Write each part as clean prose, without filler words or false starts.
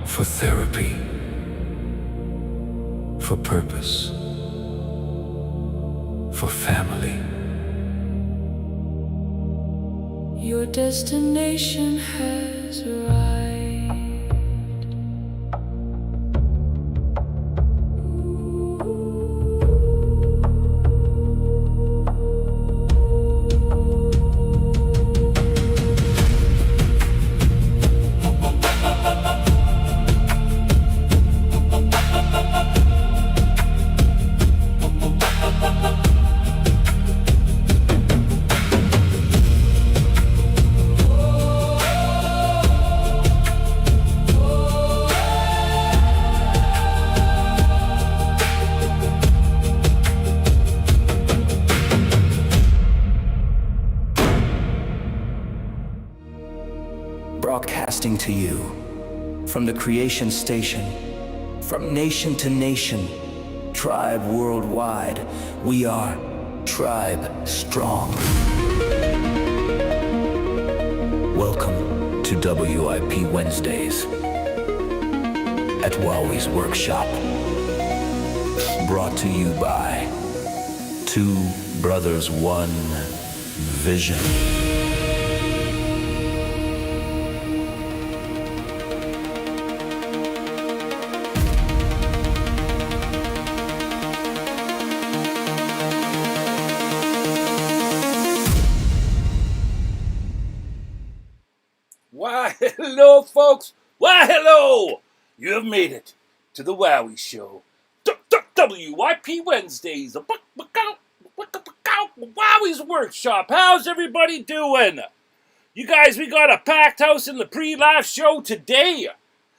For therapy, for purpose, for family. Your destination has arrived. Broadcasting to you from the creation station, from nation to nation, tribe worldwide, we are Tribe Strong. Welcome to WIP Wednesdays at Wowwy'z Workshop. Brought to you by Two Brothers, One Vision. Why, hello, folks. Why, hello. You have made it to the Wowwy'z Show. WIP Wednesdays. Wowwy'z Workshop. How's everybody doing? You guys, we got a packed house in the pre-live show today.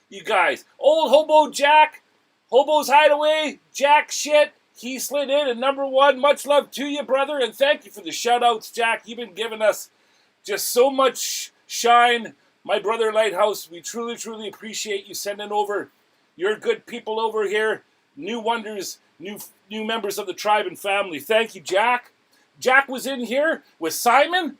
You guys, old hobo Jack, Hobo's Hideaway, Jack shit. He slid in at number one. Much love to you, brother, and thank you for the shout-outs, Jack. You've been giving us just so much shine. My brother Lighthouse, we truly, truly appreciate you sending over your good people over here. New wonders, new members of the tribe and family. Thank you, Jack. Jack was in here with Simon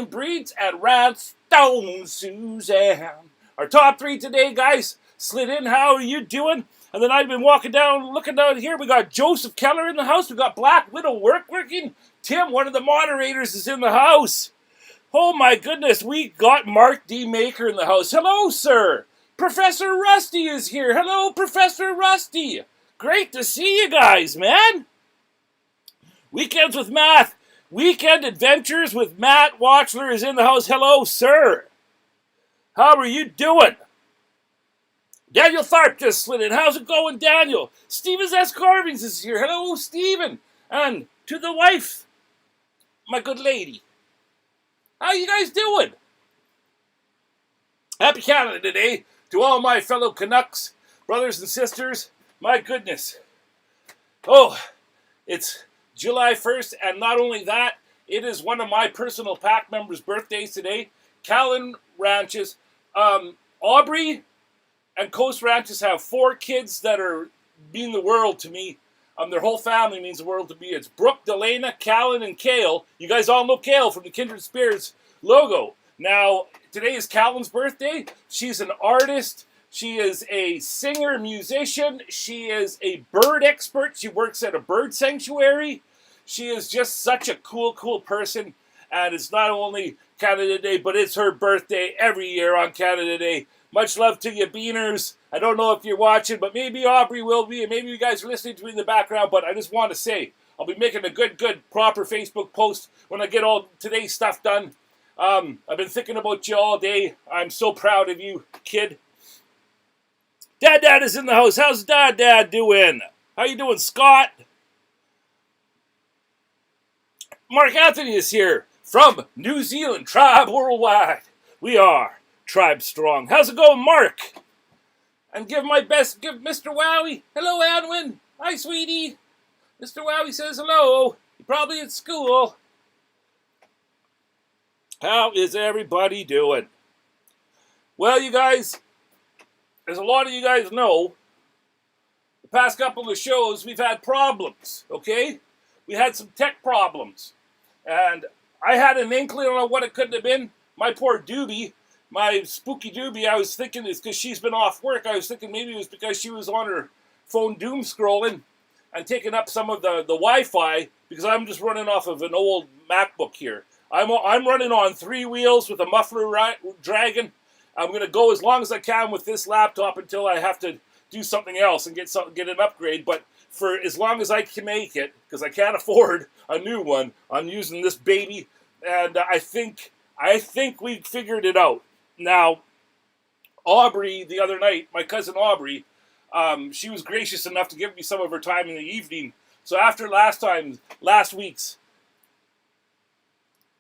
Breeds, and Radstone Suzanne. Our top three today, guys, slid in. How are you doing? And then I've been walking down, looking down here. We got Joseph Keller in the house. We got Black Widow working. Tim, one of the moderators, is in the house. Oh my goodness, we got Mark D. Maker in the house. Hello, sir. Professor Rusty is here. Hello, Professor Rusty. Great to see you guys, man. Weekends with Matt. Weekend Adventures with Matt Watchler is in the house. Hello, sir. How are you doing? Daniel Tharp just slid in. How's it going, Daniel? Stevens S. Carvings is here. Hello, Stephen. And to the wife, my good lady. How you guys doing? Happy Canada Day to all my fellow Canucks, brothers and sisters. My goodness. Oh, it's July 1st, and not only that, it is one of my personal pack members' birthdays today. Callan Ranches. Aubrey and Coast Ranches have 4 kids that mean the world to me. Their whole family means the world to me. It's Brooke, Delana, Callan, and Kale. You guys all know Kale from the Kindred Spirits logo. Now, today is Callan's birthday. She's an artist. She is a singer, musician. She is a bird expert. She works at a bird sanctuary. She is just such a cool, cool person. And it's not only Canada Day, but it's her birthday every year on Canada Day. Much love to you, Beaners. I don't know if you're watching, but maybe Aubrey will be, and maybe you guys are listening to me in the background, but I just want to say I'll be making a good, proper Facebook post when I get all today's stuff done. I've been thinking about you all day. I'm so proud of you, kid. Dad is in the house. How's Dad doing? How you doing, Scott? Mark Anthony is here from New Zealand, Tribe Worldwide. We are Tribe Strong. How's it going, Mark? And give Mr. Wowie. Hello, Anwin. Hi, sweetie. Mr. Wowie says hello. You're probably at school. How is everybody doing? Well, you guys, as a lot of you guys know, the past couple of shows, we've had problems, okay? We had some tech problems. And I had an inkling on what it could have been. My poor doobie, my spooky doobie, I was thinking it's because she's been off work. I was thinking maybe it was because she was on her phone doom scrolling and taking up some of the Wi-Fi, because I'm just running off of an old MacBook here. I'm running on 3 wheels with a muffler dragging. I'm going to go as long as I can with this laptop until I have to do something else and get an upgrade. But for as long as I can make it, because I can't afford a new one, I'm using this baby. And I think we figured it out. Now, Aubrey, the other night, my cousin Aubrey, she was gracious enough to give me some of her time in the evening. So after last week's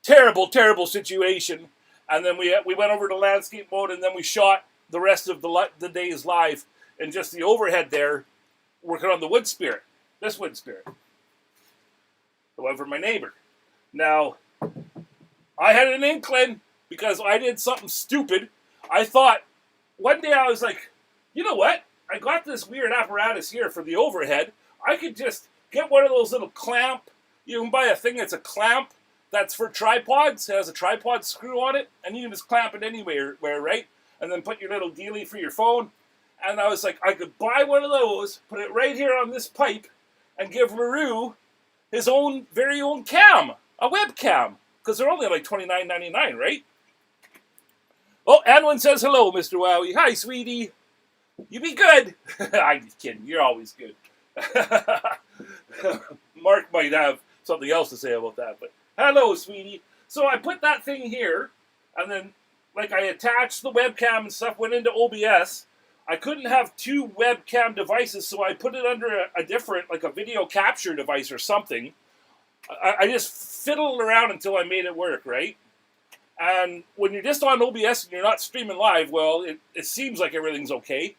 terrible situation, and then we went over to landscape mode, and then we shot the rest of the days live, and just the overhead there, working on the Woodspirit, this Woodspirit, the one for my neighbor. Now, I had an inkling, because I did something stupid. I thought, one day I was like, you know what? I got this weird apparatus here for the overhead. I could just get one of those little clamp. You can buy a thing that's a clamp that's for tripods. It has a tripod screw on it, and you can just clamp it anywhere, right? And then put your little dealie for your phone. And I was like, I could buy one of those, put it right here on this pipe, and give LaRue his very own cam, a webcam, because they're only like $29.99, right? Oh, Anwin says hello, Mr. Wowie. Hi, sweetie. You be good. I'm just kidding. You're always good. Mark might have something else to say about that, but hello, sweetie. So I put that thing here, and then, like, I attached the webcam and stuff, went into OBS. I couldn't have 2 webcam devices, so I put it under a different, like a video capture device or something. I just fiddled around until I made it work, right? And when you're just on OBS and you're not streaming live, well, it seems like everything's okay.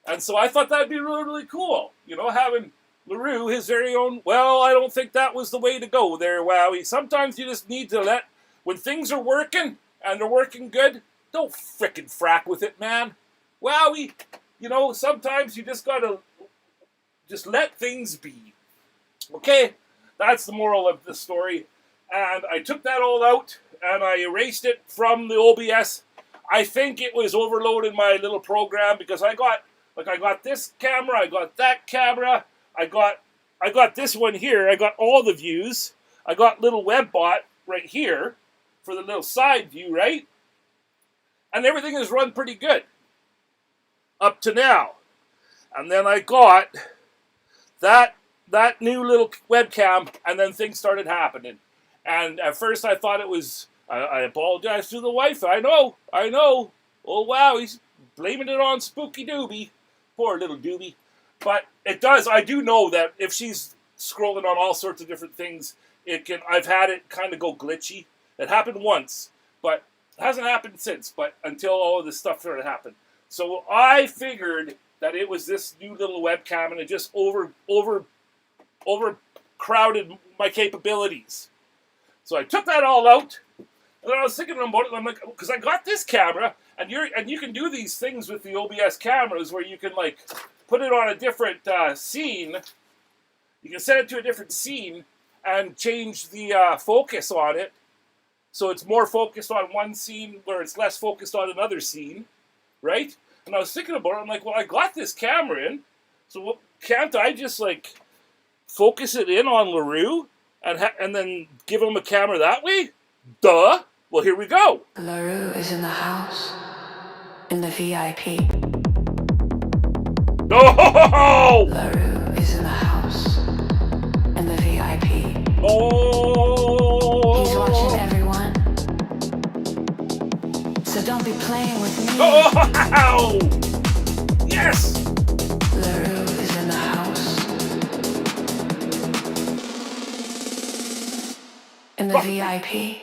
And so I thought that'd be really, really cool. You know, having LaRue, his very own, well, I don't think that was the way to go there, Wowie. Sometimes you just need to when things are working, and they're working good, don't frickin' frack with it, man. Wowie, you know, sometimes you just gotta just let things be. Okay? That's the moral of the story. And I took that all out, and I erased it from the OBS. I think it was overloaded my little program, because I got this camera, I got that camera, I got this one here, I got all the views, I got little WebBot right here for the little side view, right? And everything is run pretty good up to now. And then I got that new little webcam, and then things started happening. And at first I thought it was, I apologize to the wife. I know. Oh, wow, he's blaming it on Spooky Doobie. Poor little Doobie. But it does, I do know that if she's scrolling on all sorts of different things, I've had it kind of go glitchy. It happened once, but it hasn't happened since, but until all of this stuff started happening. So I figured that it was this new little webcam, and it just overcrowded my capabilities. So I took that all out, and then I was thinking about it, and I'm like, because I got this camera, and you can do these things with the OBS cameras where you can, like, put it on a different scene. You can set it to a different scene and change the focus on it, so it's more focused on one scene where it's less focused on another scene, right? And I was thinking about it, I'm like, well, I got this camera in, so can't I just, like, focus it in on LaRue and then give him a camera that way? Duh! Well, here we go. LaRue is in the house, in the VIP. No! LaRue is in the house, in the VIP. Oh. He's watching everyone. So don't be playing with me. Oh! Yes! LaRue is in the house. In the VIP.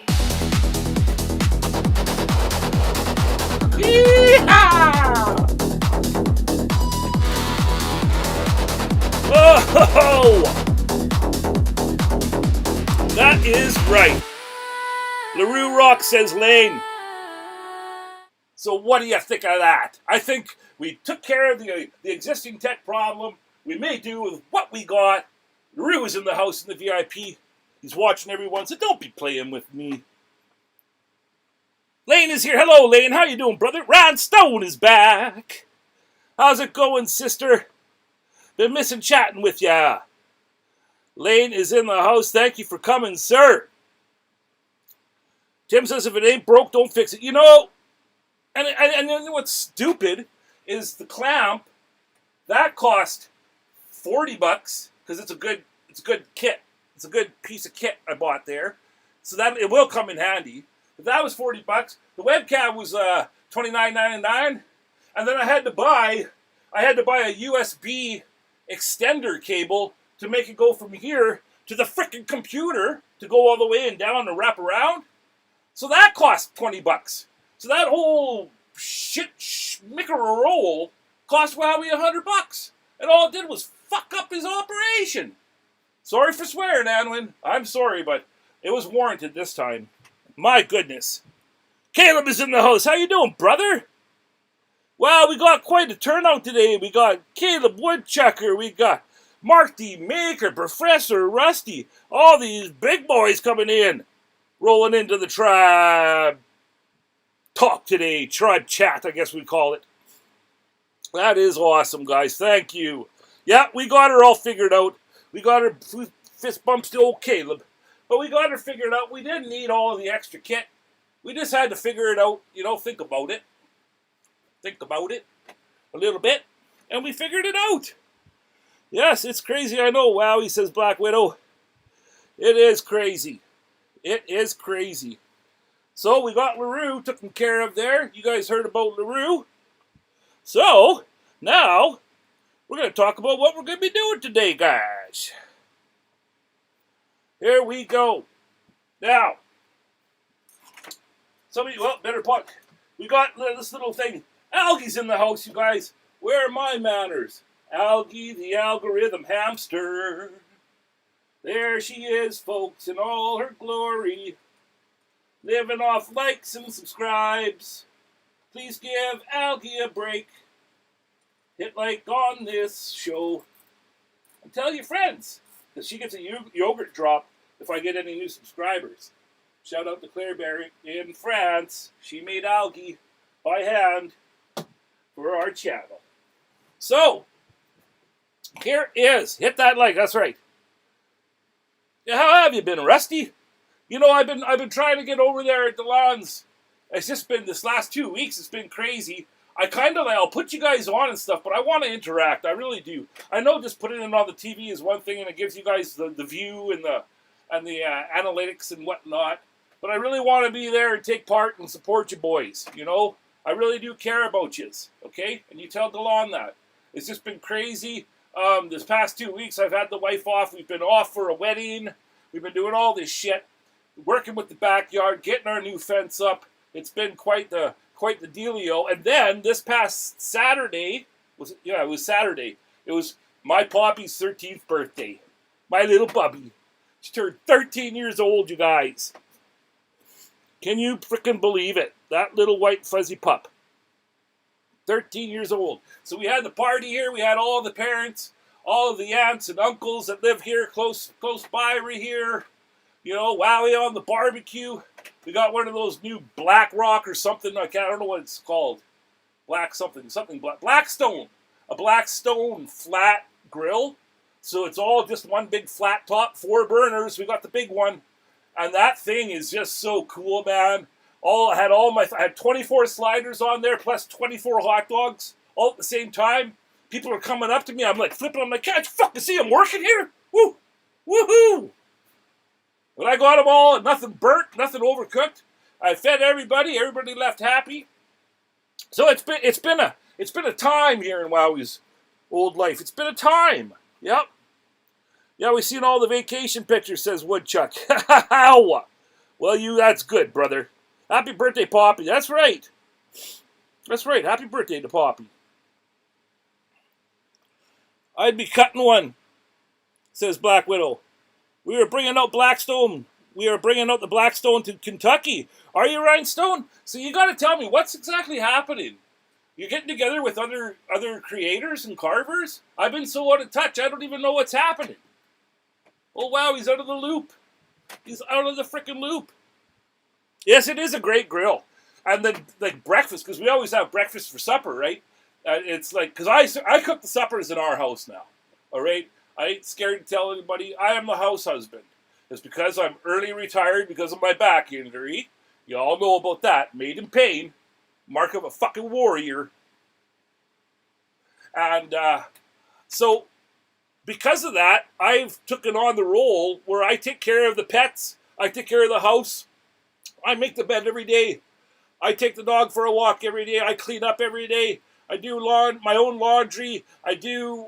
Yeehaw! Oh! That is right. LaRue Rock says Lane. So what do you think of that? I think we took care of the existing tech problem. We may do with what we got. LaRue is in the house in the VIP. He's watching everyone, so don't be playing with me. Lane is here. Hello, Lane. How you doing, brother? Ron Stone is back. How's it going, sister? Been missing chatting with ya. Lane is in the house. Thank you for coming, sir. Tim says if it ain't broke, don't fix it. You know, and what's stupid is the clamp. That cost $40 because it's a good kit. It's a good piece of kit I bought there, so that it will come in handy. But that was $40. The webcam was $29.99, and then I had to buy a USB extender cable to make it go from here to the frickin' computer to go all the way and down and wrap around. So that cost $20. So that whole shit schmickerroll cost Wowie $100. And all it did was fuck up his operation. Sorry for swearing, Anwin. I'm sorry, but it was warranted this time. My goodness. Caleb is in the house. How you doing, brother? Well, we got quite a turnout today. We got Caleb Woodchucker. We got Mark D. Maker, Professor Rusty. All these big boys coming in. Rolling into the tribe talk today. Tribe chat, I guess we call it. That is awesome, guys. Thank you. Yeah, we got her all figured out. We got her fist bumps to old Caleb. But we got her figured out. We didn't need all of the extra kit. We just had to figure it out. You know, think about it. Think about it a little bit. And we figured it out. Yes, it's crazy. I know. Wow, he says Black Widow. It is crazy. It is crazy. So we got LaRue taken care of there. You guys heard about LaRue. So now we're going to talk about what we're going to be doing today, guys. Here we go. Now, somebody, well, better puck. We got this little thing. Algie's in the house, you guys. Where are my manners? Algie, the algorithm hamster. There she is, folks, in all her glory. Living off likes and subscribes. Please give Algie a break. Hit like on this show. And tell your friends, because she gets a yogurt drop if I get any new subscribers. Shout out to Claire Berry in France. She made algae by hand for our channel. So, here is, hit that like, that's right. How have you been, Rusty? You know, I've been trying to get over there at DeLon's. It's just been this last 2 weeks. It's been crazy. I kind of I'll put you guys on and stuff, but I want to interact. I really do. I know just putting it on the TV is one thing, and it gives you guys the view and the analytics and whatnot. But I really want to be there and take part and support you boys. You know, I really do care about you. Okay, and you tell DeLon that. It's just been crazy. This past 2 weeks, I've had the wife off. We've been off for a wedding. We've been doing all this shit, working with the backyard, getting our new fence up. It's been quite the dealio. And then this past Saturday, it was Saturday. It was my Poppy's 13th birthday. My little Bubby. She turned 13 years old, you guys. Can you frickin' believe it? That little white fuzzy pup. 13 years old. So we had the party here. We had all the parents, all of the aunts and uncles that live here close by right here. You know, Wowie on the barbecue. We got one of those new Black Rock or something. I don't know what it's called. Black something black. Blackstone. A Blackstone flat grill. So it's all just one big flat top, 4 burners. We got the big one. And that thing is just so cool, man. I had 24 sliders on there, plus 24 hot dogs, all at the same time. People are coming up to me. I'm like flipping. I'm like, can't you fucking see I'm working here? Woo! Woohoo! But I got them all, nothing burnt, nothing overcooked. I fed everybody. Everybody left happy. So it's been a time here in Wowwy'z old life. It's been a time. Yep. Yeah, we seen all the vacation pictures, says Woodchuck. How? Well, that's good, brother. Happy birthday, Poppy. That's right. That's right. Happy birthday to Poppy. I'd be cutting one, says Black Widow. We are bringing out Blackstone. We are bringing out the Blackstone to Kentucky. Are you, Rhinestone? So you got to tell me, what's exactly happening? You're getting together with other creators and carvers? I've been so out of touch, I don't even know what's happening. Oh, wow, he's out of the loop. He's out of the freaking loop. Yes, it is a great grill. And then, like, breakfast, because we always have breakfast for supper, right? It's like, because I cook the suppers in our house now, all right? I ain't scared to tell anybody I am the house husband. It's because I'm early retired because of my back injury. You all know about that. Made in pain. Mark of a fucking warrior. And so, because of that, I've taken on the role where I take care of the pets. I take care of the house. I make the bed every day. I take the dog for a walk every day. I clean up every day. I do my own laundry. I do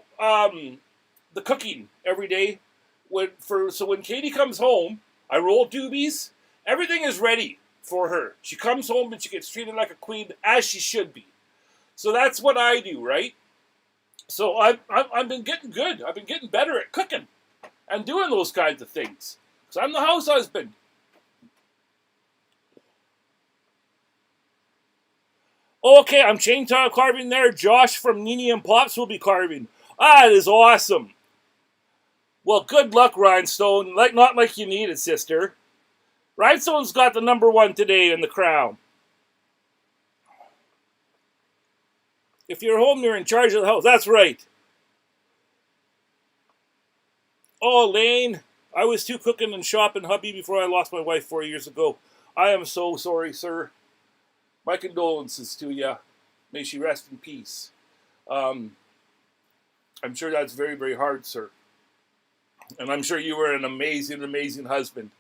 the cooking every day. So when Katie comes home, I roll doobies. Everything is ready for her. She comes home and she gets treated like a queen, as she should be. So that's what I do, right? So I've been getting good. I've been getting better at cooking and doing those kinds of things. So I'm the house husband. Okay, I'm chainsaw carving there. Josh from Nini and Pops will be carving. That is awesome. Well, good luck, Rhinestone. Not like you need it, sister. Rhinestone's got the #1 today in the crown. If you're home, you're in charge of the house. That's right. Oh, Lane, I was too cooking and shopping, hubby, before I lost my wife 4 years ago. I am so sorry, sir. My condolences to you. May she rest in peace. I'm sure that's very, very hard, sir. And I'm sure you were an amazing, amazing husband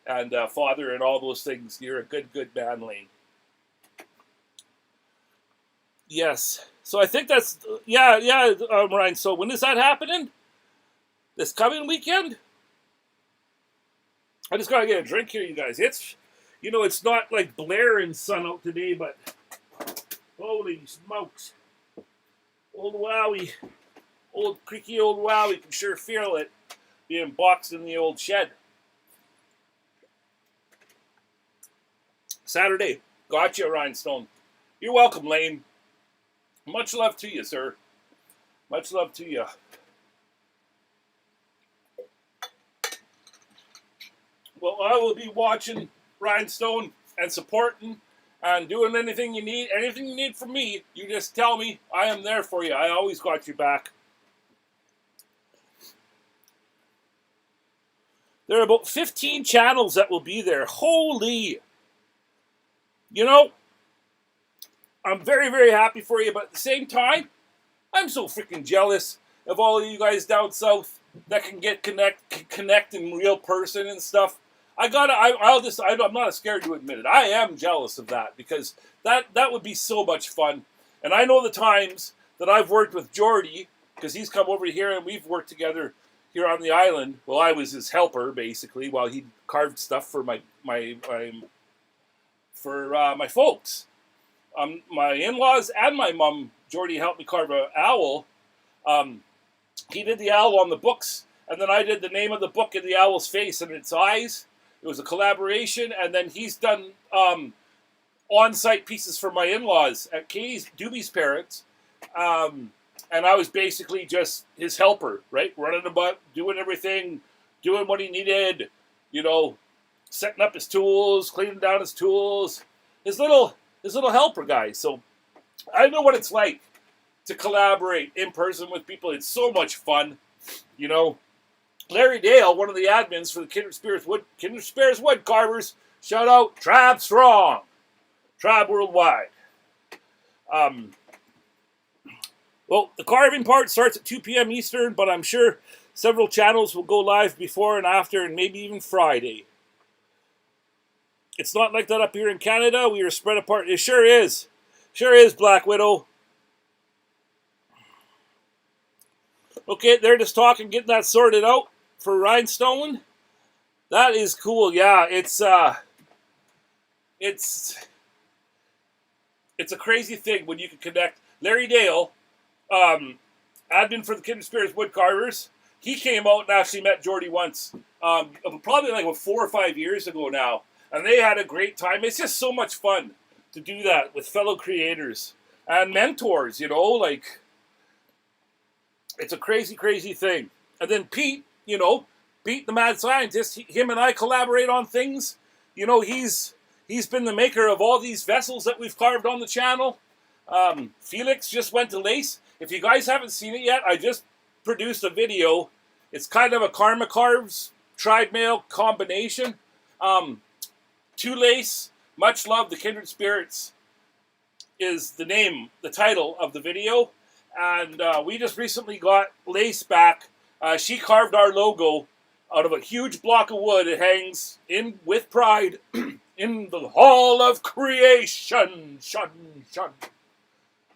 and father and all those things. You're a good, good man, Lane. Yes. So I think that's, Ryan. So when is that happening? This coming weekend? I just got to get a drink here, you guys. It's not like blaring sun out today, but holy smokes. Old Wowie, old creaky old Wowie can sure feel it being boxed in the old shed. Saturday. Gotcha, Rhinestone. You're welcome, Lane. Much love to you, sir. Much love to you. Well, I will be watching Rhinestone and supporting and doing anything you need from me. You just tell me. I am there for you. I always got your back. There are about 15 channels that will be there. Holy! I'm very, very happy for you, but at the same time, I'm so freaking jealous of all of you guys down south that can connect in real person and stuff. I'm not scared to admit it. I am jealous of that because that would be so much fun. And I know the times that I've worked with Jordy, because he's come over here and we've worked together here on the island. Well, I was his helper basically while he carved stuff for my folks. My in-laws and my mom, Jordy, helped me carve an owl. He did the owl on the books, and then I did the name of the book in the owl's face and its eyes. It was a collaboration, and then he's done on-site pieces for my in-laws at Doobie's parents. And I was basically just his helper, right? Running about, doing everything, doing what he needed, setting up his tools, cleaning down his tools. His little helper guy. So I know what it's like to collaborate in person with people. It's so much fun, Larry Dale, one of the admins for the Kindred Spirits Wood Carvers, shout out, Tribe Strong, Tribe Worldwide. Well, the carving part starts at 2 p.m. Eastern, but I'm sure several channels will go live before and after, and maybe even Friday. It's not like that up here in Canada. We are spread apart. It sure is. Sure is, Black Widow. Okay, they're just talking, getting that sorted out for Rhinestone. That is cool. Yeah, it's a crazy thing when you can connect. Larry Dale, admin for the Kindred Spirits Wood Carvers, he came out and actually met Jordy once, probably like 4 or 5 years ago now, and they had a great time. It's just so much fun to do that with fellow creators and mentors, you know, like, it's a crazy, crazy thing. And then Pete, you know, Pete the Mad Scientist, him and I collaborate on things. You know, he's been the maker of all these vessels that we've carved on the channel. Felix just went to lace. If you guys haven't seen it yet, I just produced a video. It's kind of a Karma Carves Tri-Mail combination. 2 lace, much love, the Kindred Spirits is the title of the video. And we just recently got lace back. She carved our logo out of a huge block of wood. It hangs in with pride in the Hall of Creation,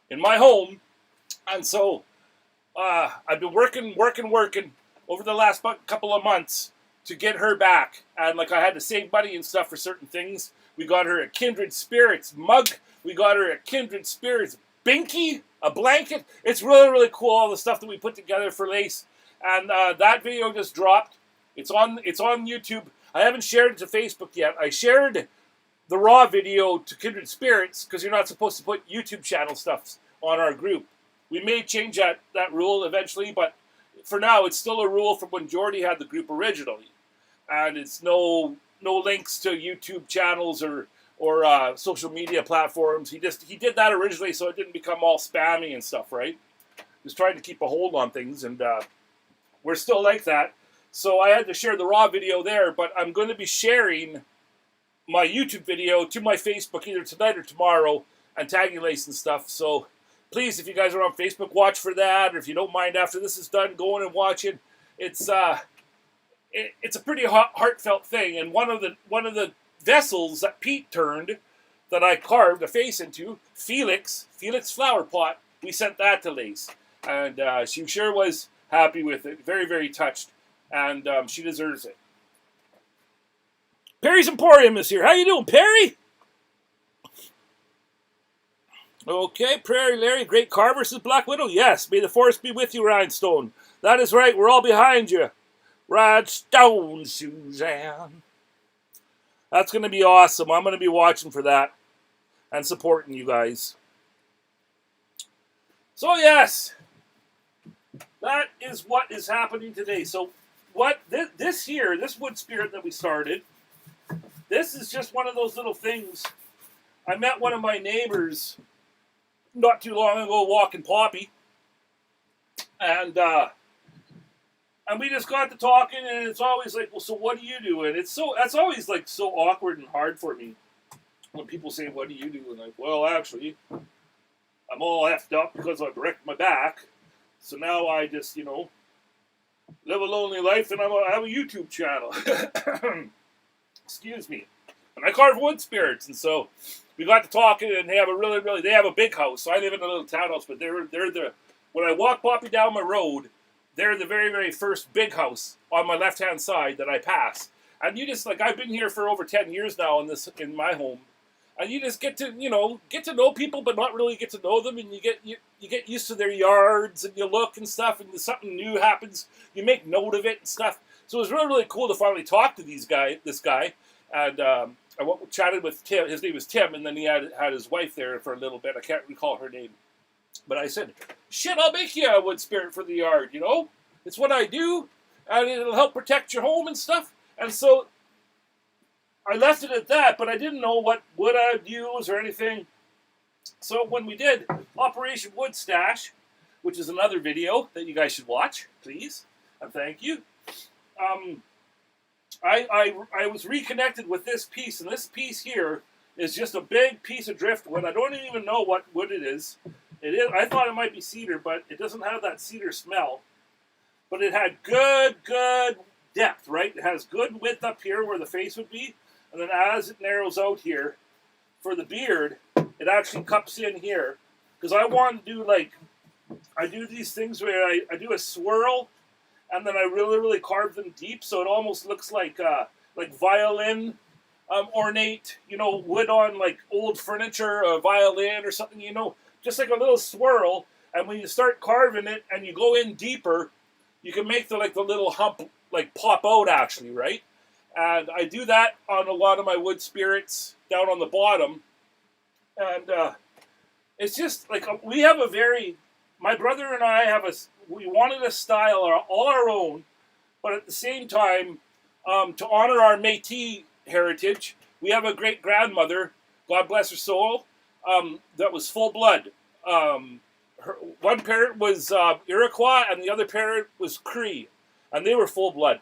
in my home. And so I've been working over the last couple of months to get her back. And like I had to save money and stuff for certain things. We got her a Kindred Spirits mug. We got her a Kindred Spirits binky, a blanket. It's really, really cool, all the stuff that we put together for lace. And that video just dropped. It's on YouTube. I haven't shared it to Facebook yet. I shared the raw video to Kindred Spirits because you're not supposed to put YouTube channel stuff on our group. We may change that rule eventually, but for now, it's still a rule from when Jordy had the group originally. And it's no links to YouTube channels or social media platforms. He did that originally so it didn't become all spammy and stuff, right? Just trying to keep a hold on things, and we're still like that. So I had to share the raw video there, but I'm going to be sharing my YouTube video to my Facebook either tonight or tomorrow and tagging lace and stuff. So please, if you guys are on Facebook, watch for that. Or if you don't mind after this is done, going and watching. It's a pretty heartfelt thing. And one of the vessels that Pete turned, that I carved a face into, Felix flower pot, we sent that to lace. And she sure was happy with it. Very, very touched. And she deserves it. Perry's Emporium is here. How you doing, Perry? Okay, Prairie Larry, great carver, says Black Widow. Yes, may the force be with you, Rhinestone. That is right, we're all behind you. Rhinestone, Suzanne. That's going to be awesome. I'm going to be watching for that and supporting you guys. So, yes, that is what is happening today. So, this wood spirit that we started, this is just one of those little things. I met one of my neighbors not too long ago walking Poppy, and we just got to talking, and it's always like, well, so what do you do? And that's always like so awkward and hard for me when people say, what do you do? And like, well, actually, I'm all effed up because I wrecked my back, so now I just, live a lonely life, and I have a YouTube channel. Excuse me. And I carve wood spirits, and so we got to talking, and they have they have a big house. So I live in a little townhouse, but when I walk Poppy down my road, they're the very, very first big house on my left-hand side that I pass. And you just, I've been here for over 10 years now in my home. And you just get to know people, but not really get to know them. And you get used to their yards, and you look and stuff, and something new happens. You make note of it and stuff. So it was really, really cool to finally talk to this guy. And I chatted with Tim. His name was Tim, and then he had his wife there for a little bit. I can't recall her name. But I said, shit, I'll make you a wood spirit for the yard, It's what I do, and it'll help protect your home and stuff. And so I left it at that, but I didn't know what wood I'd use or anything. So when we did Operation Wood Stash, which is another video that you guys should watch, please, and thank you, I was reconnected with this piece, and this piece here is just a big piece of driftwood. I don't even know what wood it is. I thought it might be cedar, but it doesn't have that cedar smell. But it had good depth, right? It has good width up here where the face would be. and then as it narrows out here, for the beard, it actually cups in here. Because I want to do I do these things where I do a swirl, and then I really carve them deep, so it almost looks like violin ornate, wood on like old furniture, a violin or something, just like a little swirl. And when you start carving it and you go in deeper, you can make the little hump pop out actually, right? And I do that on a lot of my Woodspirits down on the bottom. And it's just we have my brother and I we wanted a style all our own, but at the same time, to honor our Métis heritage, we have a great grandmother, God bless her soul, that was full blood. Her one parent was Iroquois, and the other parent was Cree, and they were full blood.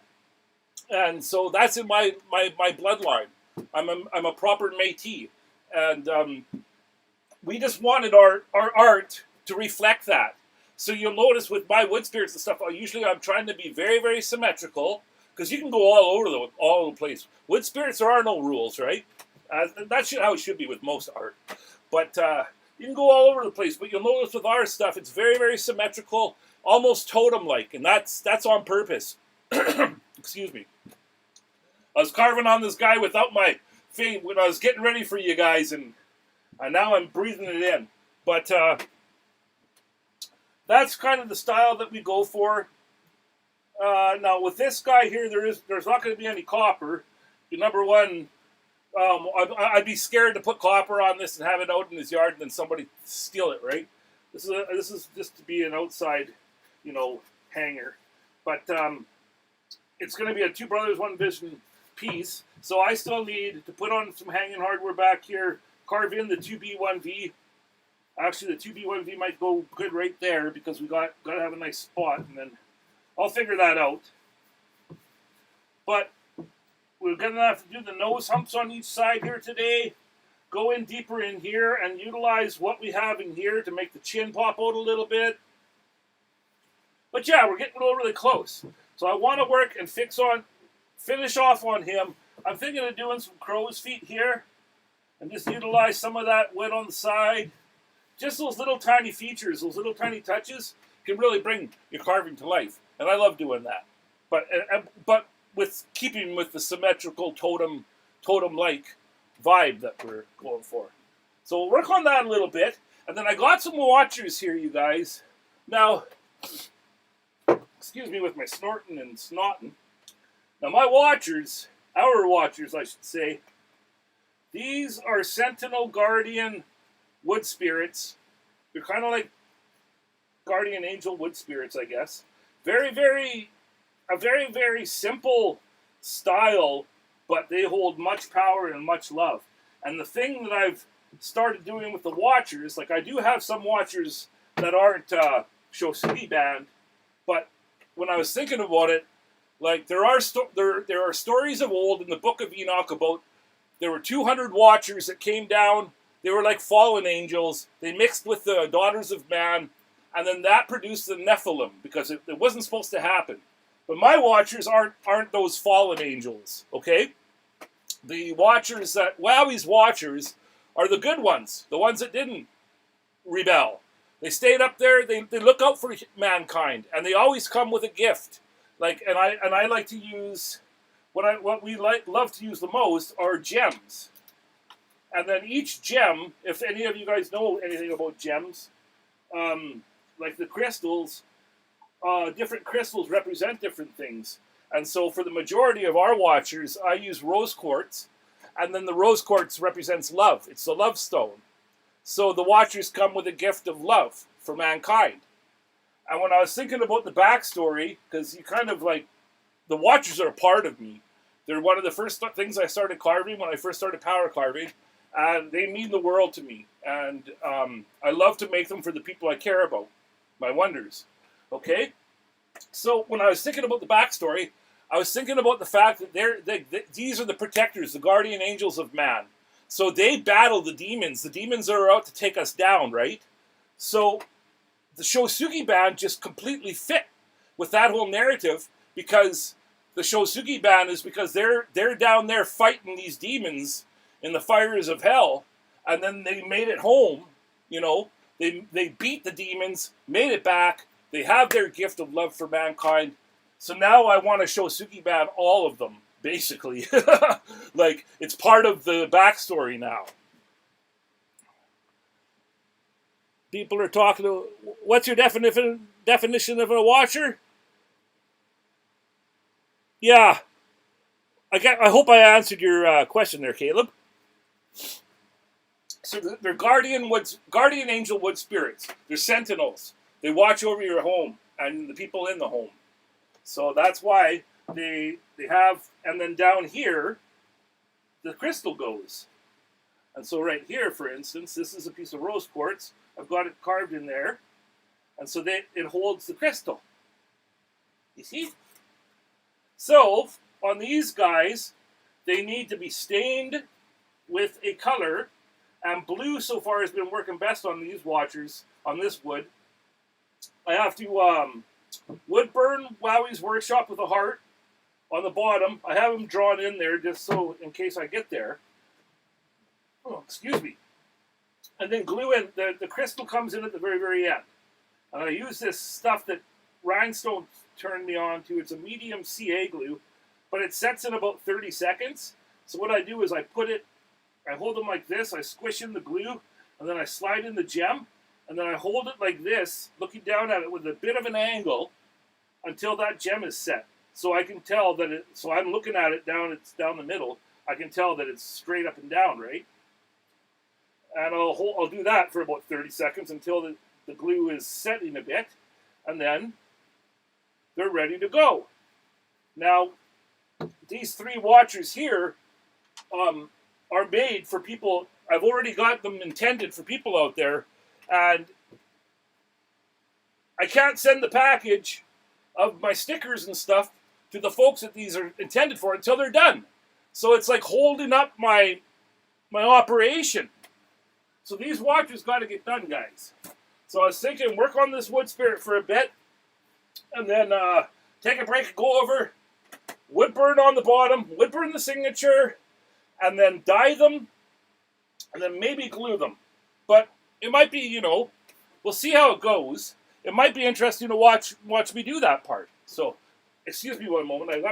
And so that's in my bloodline. I'm a proper Métis, and we just wanted our art to reflect that. So you'll notice with my Woodspirits and stuff, I'm trying to be very, very symmetrical, because you can go all over the place. Woodspirits, there are no rules, right? That's how it should be with most art. But you can go all over the place. But you'll notice with our stuff, it's very, very symmetrical, almost totem-like, and that's on purpose. Excuse me. I was carving on this guy without my thing when I was getting ready for you guys, and now I'm breathing it in. But that's kind of the style that we go for. Now with this guy here, there's not going to be any copper. Number one, I'd be scared to put copper on this and have it out in his yard and then somebody steal it, right? This is just to be an outside, hanger. But it's going to be a Two Brothers One Vision piece. So I still need to put on some hanging hardware back here, carve in the 2B1V. Actually, the 2B1V might go good right there because we got to have a nice spot, and then I'll figure that out. But we're going to have to do the nose humps on each side here today, go in deeper in here, and utilize what we have in here to make the chin pop out a little bit. But yeah, we're getting really close. So I want to work and finish off on him. I'm thinking of doing some crow's feet here, and just utilize some of that wood on the side. Just those little tiny features, those little tiny touches can really bring your carving to life. And I love doing that. But with keeping with the symmetrical totem-like vibe that we're going for. So we'll work on that a little bit. And then I got some watchers here, you guys. Now, excuse me with my snorting and snotting. Now my watchers, our watchers I should say, these are Sentinel Guardian Woodspirits. They're kind of like Guardian Angel Woodspirits, I guess. A very, very simple style, but they hold much power and much love. And the thing that I've started doing with the watchers, I do have some watchers that aren't Shosugi band, but when I was thinking about it, there are stories of old in the Book of Enoch about there were 200 watchers that came down. They were like fallen angels. They mixed with the daughters of man, and then that produced the Nephilim, because it wasn't supposed to happen. But my watchers aren't those fallen angels, okay? The watchers Wowwy'z watchers are the good ones, the ones that didn't rebel. They stayed up there. They look out for mankind, and they always come with a gift. And I like to use what we love to use the most are gems. And then each gem, if any of you guys know anything about gems, like the crystals, different crystals represent different things. And so for the majority of our watchers, I use rose quartz, and then the rose quartz represents love. It's the love stone. So the watchers come with a gift of love for mankind. And when I was thinking about the backstory, because you kind of the watchers are a part of me. They're one of the first things I started carving when I first started power carving. And they mean the world to me. And I love to make them for the people I care about, my wonders. Okay? So when I was thinking about the backstory, I was thinking about the fact that these are the protectors, the guardian angels of man. So they battle the demons. The demons are out to take us down, right? So the Shosugi band just completely fit with that whole narrative, because the Shosugi band is because they're down there fighting these demons in the fires of hell, and then they made it home. You know, they beat the demons, made it back. They have their gift of love for mankind. So now I want to Shosugi band all of them, basically. Like, it's part of the backstory now. People are talking to, what's your definition of a watcher? Yeah. I hope I answered your question there, Caleb. So they're guardian angel wood spirits. They're sentinels. They watch over your home and the people in the home. So that's why they have, and then down here, the crystal goes. And so right here, for instance, this is a piece of rose quartz. I've got it carved in there. And so it holds the crystal. You see? So, on these guys, they need to be stained with a color. And blue so far has been working best on these watchers, on this wood. I have to wood burn Wowwy'z Workshop with a heart on the bottom. I have them drawn in there just so in case I get there. Oh, excuse me. And then glue in. The crystal comes in at the very, very end. And I use this stuff that Rhinestone turned me on to. It's a medium CA glue, but it sets in about 30 seconds. So what I do is I hold them like this, I squish in the glue, and then I slide in the gem, and then I hold it like this, looking down at it with a bit of an angle until that gem is set. So I can tell that so I'm looking at it it's down the middle, I can tell that it's straight up and down, right? And I'll do that for about 30 seconds until the glue is setting a bit, and then they're ready to go. Now, these three watchers here are made for people. I've already got them intended for people out there, and I can't send the package of my stickers and stuff to the folks that these are intended for until they're done. So it's like holding up my operation. So these watchers got to get done, guys. So I was thinking, work on this wood spirit for a bit, and then take a break and go over, wood burn on the bottom, wood burn the signature, and then dye them, and then maybe glue them. But it might be, we'll see how it goes. It might be interesting to watch me do that part. So, excuse me one moment.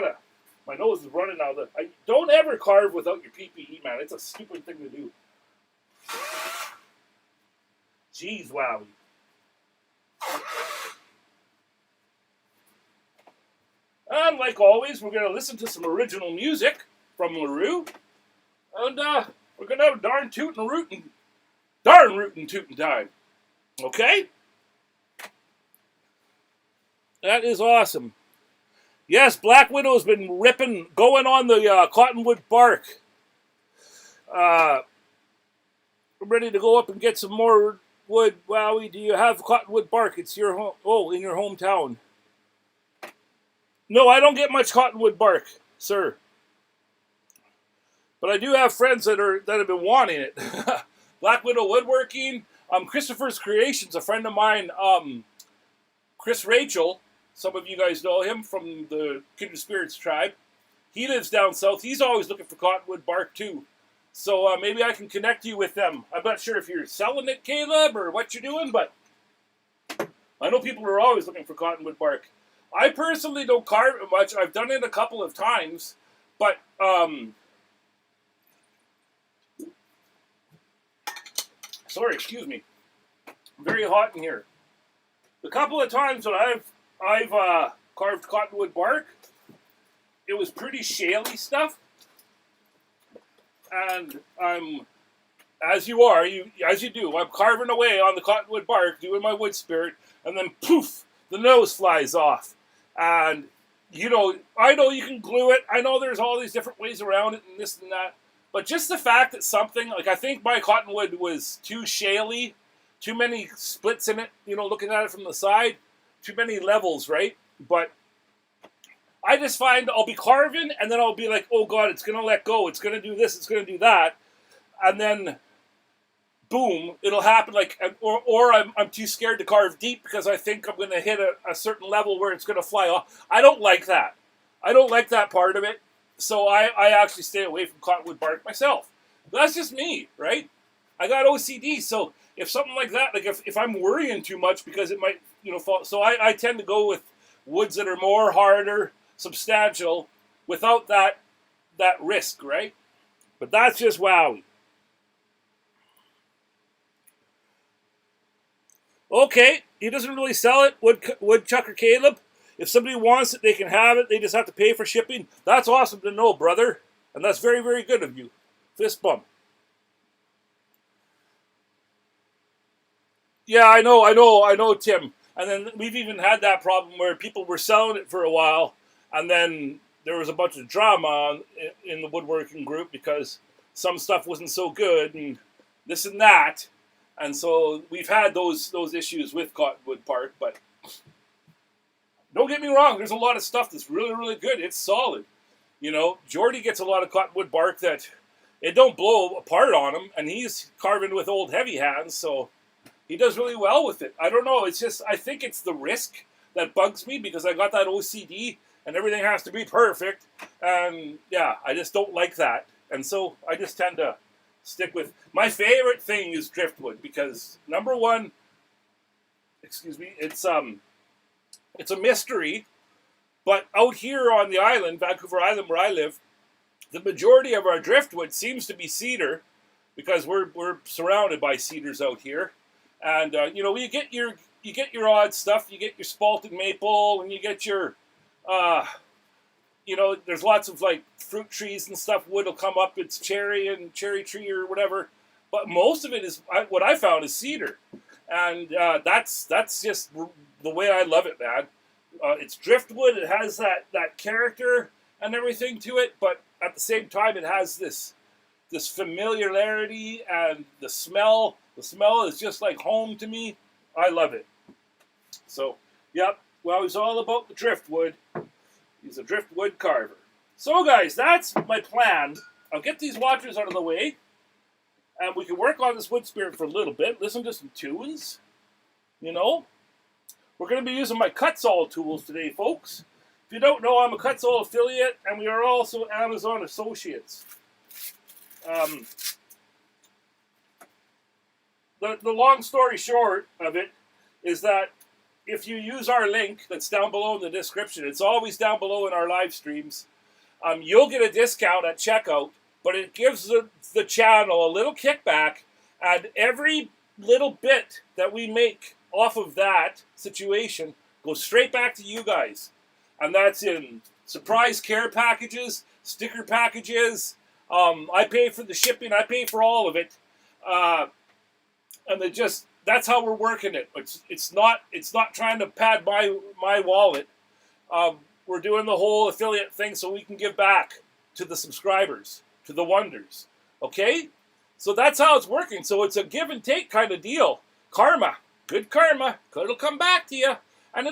My nose is running now. Don't ever carve without your PPE, man. It's a stupid thing to do. Jeez, wow. And like always, we're going to listen to some original music from LaRue. And we're going to have a darn rootin' tootin' time. Okay? That is awesome. Yes, Black Widow's been going on the cottonwood bark. I'm ready to go up and get some more wood. Wowie, do you have cottonwood bark? It's your home. Oh, in your hometown. No, I don't get much cottonwood bark, sir. But I do have friends that have been wanting it. Black Widow Woodworking. Christopher's Creations, a friend of mine, Chris Rachel. Some of you guys know him from the Kindred Spirits tribe. He lives down south. He's always looking for cottonwood bark too. So maybe I can connect you with them. I'm not sure if you're selling it, Caleb, or what you're doing, but I know people are always looking for cottonwood bark. I personally don't carve it much. I've done it a couple of times, but sorry, excuse me. Very hot in here. The couple of times that I've carved cottonwood bark, it was pretty shaly stuff. And I'm, as you do, I'm carving away on the cottonwood bark, doing my wood spirit, and then poof, the nose flies off. And, I know you can glue it. I know there's all these different ways around it and this and that. But just the fact that something, I think my cottonwood was too shaly, too many splits in it, looking at it from the side, too many levels, right? But I just find I'll be carving, and then I'll be like, oh God, it's going to let go. It's going to do this. It's going to do that. And then, boom, it'll happen. Or I'm too scared to carve deep because I think I'm going to hit a certain level where it's going to fly off. I don't like that. I don't like that part of it. So I actually stay away from cottonwood bark myself. That's just me, right? I got OCD, so if something like that, like if I'm worrying too much because it might, fall, so I tend to go with woods that are more harder, substantial, without that risk, right? But that's just wowie. Okay, he doesn't really sell it, Woodchucker Caleb. If somebody wants it, they can have it. They just have to pay for shipping. That's awesome to know, brother. And that's very, very good of you. Fist bump. Yeah, I know, Tim. And then we've even had that problem where people were selling it for a while, and then there was a bunch of drama in the woodworking group because some stuff wasn't so good and this and that. And so we've had those issues with cottonwood bark, but don't get me wrong, there's a lot of stuff that's really, really good. It's solid. Jordy gets a lot of cottonwood bark that it don't blow apart on him, and he's carving with old heavy hands, so he does really well with it. I don't know, it's just, I think it's the risk that bugs me because I got that OCD and everything has to be perfect. And yeah, I just don't like that. And so I just tend to stick with, my favorite thing is driftwood because number one, it's a mystery, but out here on the island, Vancouver Island where I live, the majority of our driftwood seems to be cedar because we're surrounded by cedars out here. And you get your odd stuff. You get your spalted maple, and you get your there's lots of like fruit trees and stuff. Wood will come up. It's cherry and cherry tree or whatever. But most of it is what I found is cedar, and that's just the way I love it, man. It's driftwood. It has that character and everything to it, but at the same time, it has this familiarity and the smell. The smell is just like home to me. I love it. So, yep. Well, he's all about the driftwood. He's a driftwood carver. So, guys, that's my plan. I'll get these watchers out of the way, and we can work on this wood spirit for a little bit. Listen to some tunes. We're going to be using my Kutzall tools today, folks. If you don't know, I'm a Kutzall affiliate, and we are also Amazon associates. The long story short of it is that if you use our link that's down below in the description, it's always down below in our live streams, you'll get a discount at checkout, but it gives the channel a little kickback, and every little bit that we make off of that situation goes straight back to you guys. And that's in surprise care packages, sticker packages. I pay for the shipping. I pay for all of it. And that's how we're working it. It's not trying to pad my wallet. We're doing the whole affiliate thing so we can give back to the subscribers, to the wonders. Okay? So that's how it's working. So it's a give and take kind of deal. Karma. Good karma. It'll come back to you. And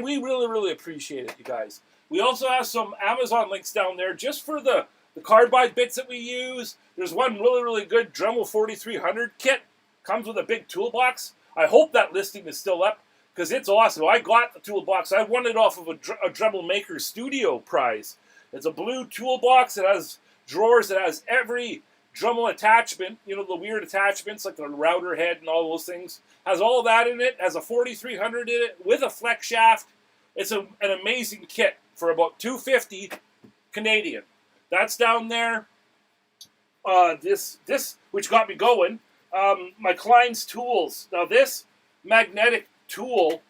we really, really appreciate it, you guys. We also have some Amazon links down there just for the Carbide bits that we use. There's one really, really good Dremel 4300 kit. Comes with a big toolbox. I hope that listing is still up because it's awesome. I got the toolbox. I won it off of a Dremel Maker Studio prize. It's a blue toolbox. It has drawers. It has every Dremel attachment, the weird attachments like the router head and all those things. Has all that in it. Has a 4300 in it with a flex shaft. It's an amazing kit for about $250 Canadian. That's down there. This which got me going. My Klein's tools. Now this magnetic tool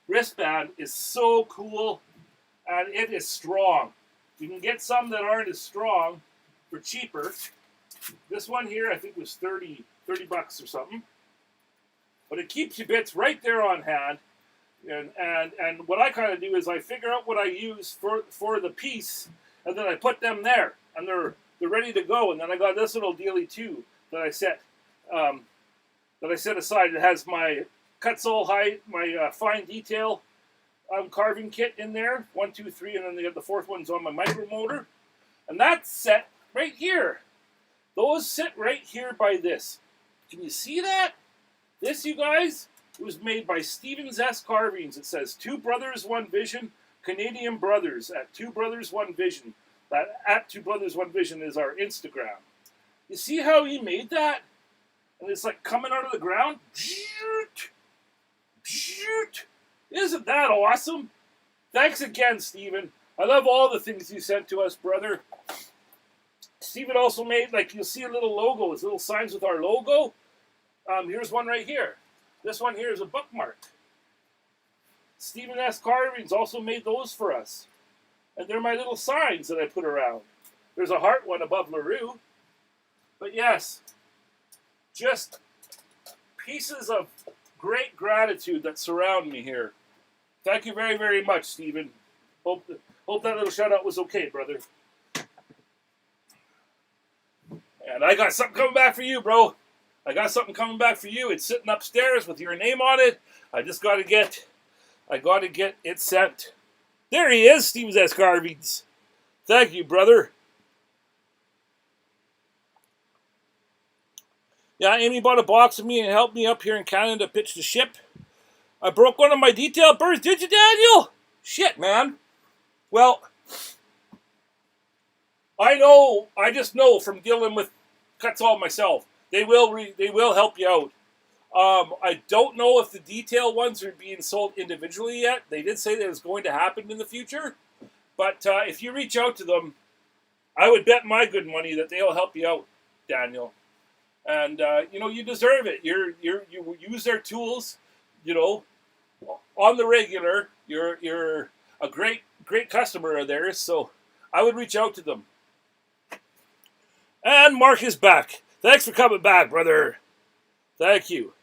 wristband is so cool, and it is strong. You can get some that aren't as strong for cheaper. This one here I think was 30 bucks or something. But it keeps your bits right there on hand. And what I kind of do is I figure out what I use for the piece, and then I put them there, and they're ready to go. And then I got this little dealie too that I set aside. It has my Kutzall height, my fine detail carving kit in there. 1, 2, 3, and then the fourth one's on my micro motor, and that's set right here. Those sit right here by this. Can you see that? This, you guys, it was made by Stevens S. Carvings. It says 2 brothers, 1 vision. Canadian Brothers at Two Brothers One Vision. That at Two Brothers One Vision is our Instagram. You see how he made that? And it's like coming out of the ground. Isn't that awesome? Thanks again, Stephen. I love all the things you sent to us, brother. Stephen also made, like, you'll see a little logo, little signs with our logo. Here's one right here. This one here is a bookmark. Stephen S. Carvings also made those for us. And they're my little signs that I put around. There's a heart one above LaRue. But yes, just pieces of great gratitude that surround me here. Thank you very, very much, Stephen. Hope that little shout out was okay, brother. And I got something coming back for you, bro. I got something coming back for you. It's sitting upstairs with your name on it. I gotta get it sent. There he is, Steve S. Carvings. Thank you, brother. Yeah, Amy bought a box of me and helped me up here in Canada to pitch the ship. I broke one of my detail burrs. Did you, Daniel? Shit, man. Well, I just know from dealing with Kutzall myself, they will help you out. I don't know if the detail ones are being sold individually yet. They did say that it's going to happen in the future. But if you reach out to them, I would bet my good money that they'll help you out, Daniel. And you deserve it. You use their tools, on the regular. You're a great customer of theirs, so I would reach out to them. And Mark is back. Thanks for coming back, brother. Thank you.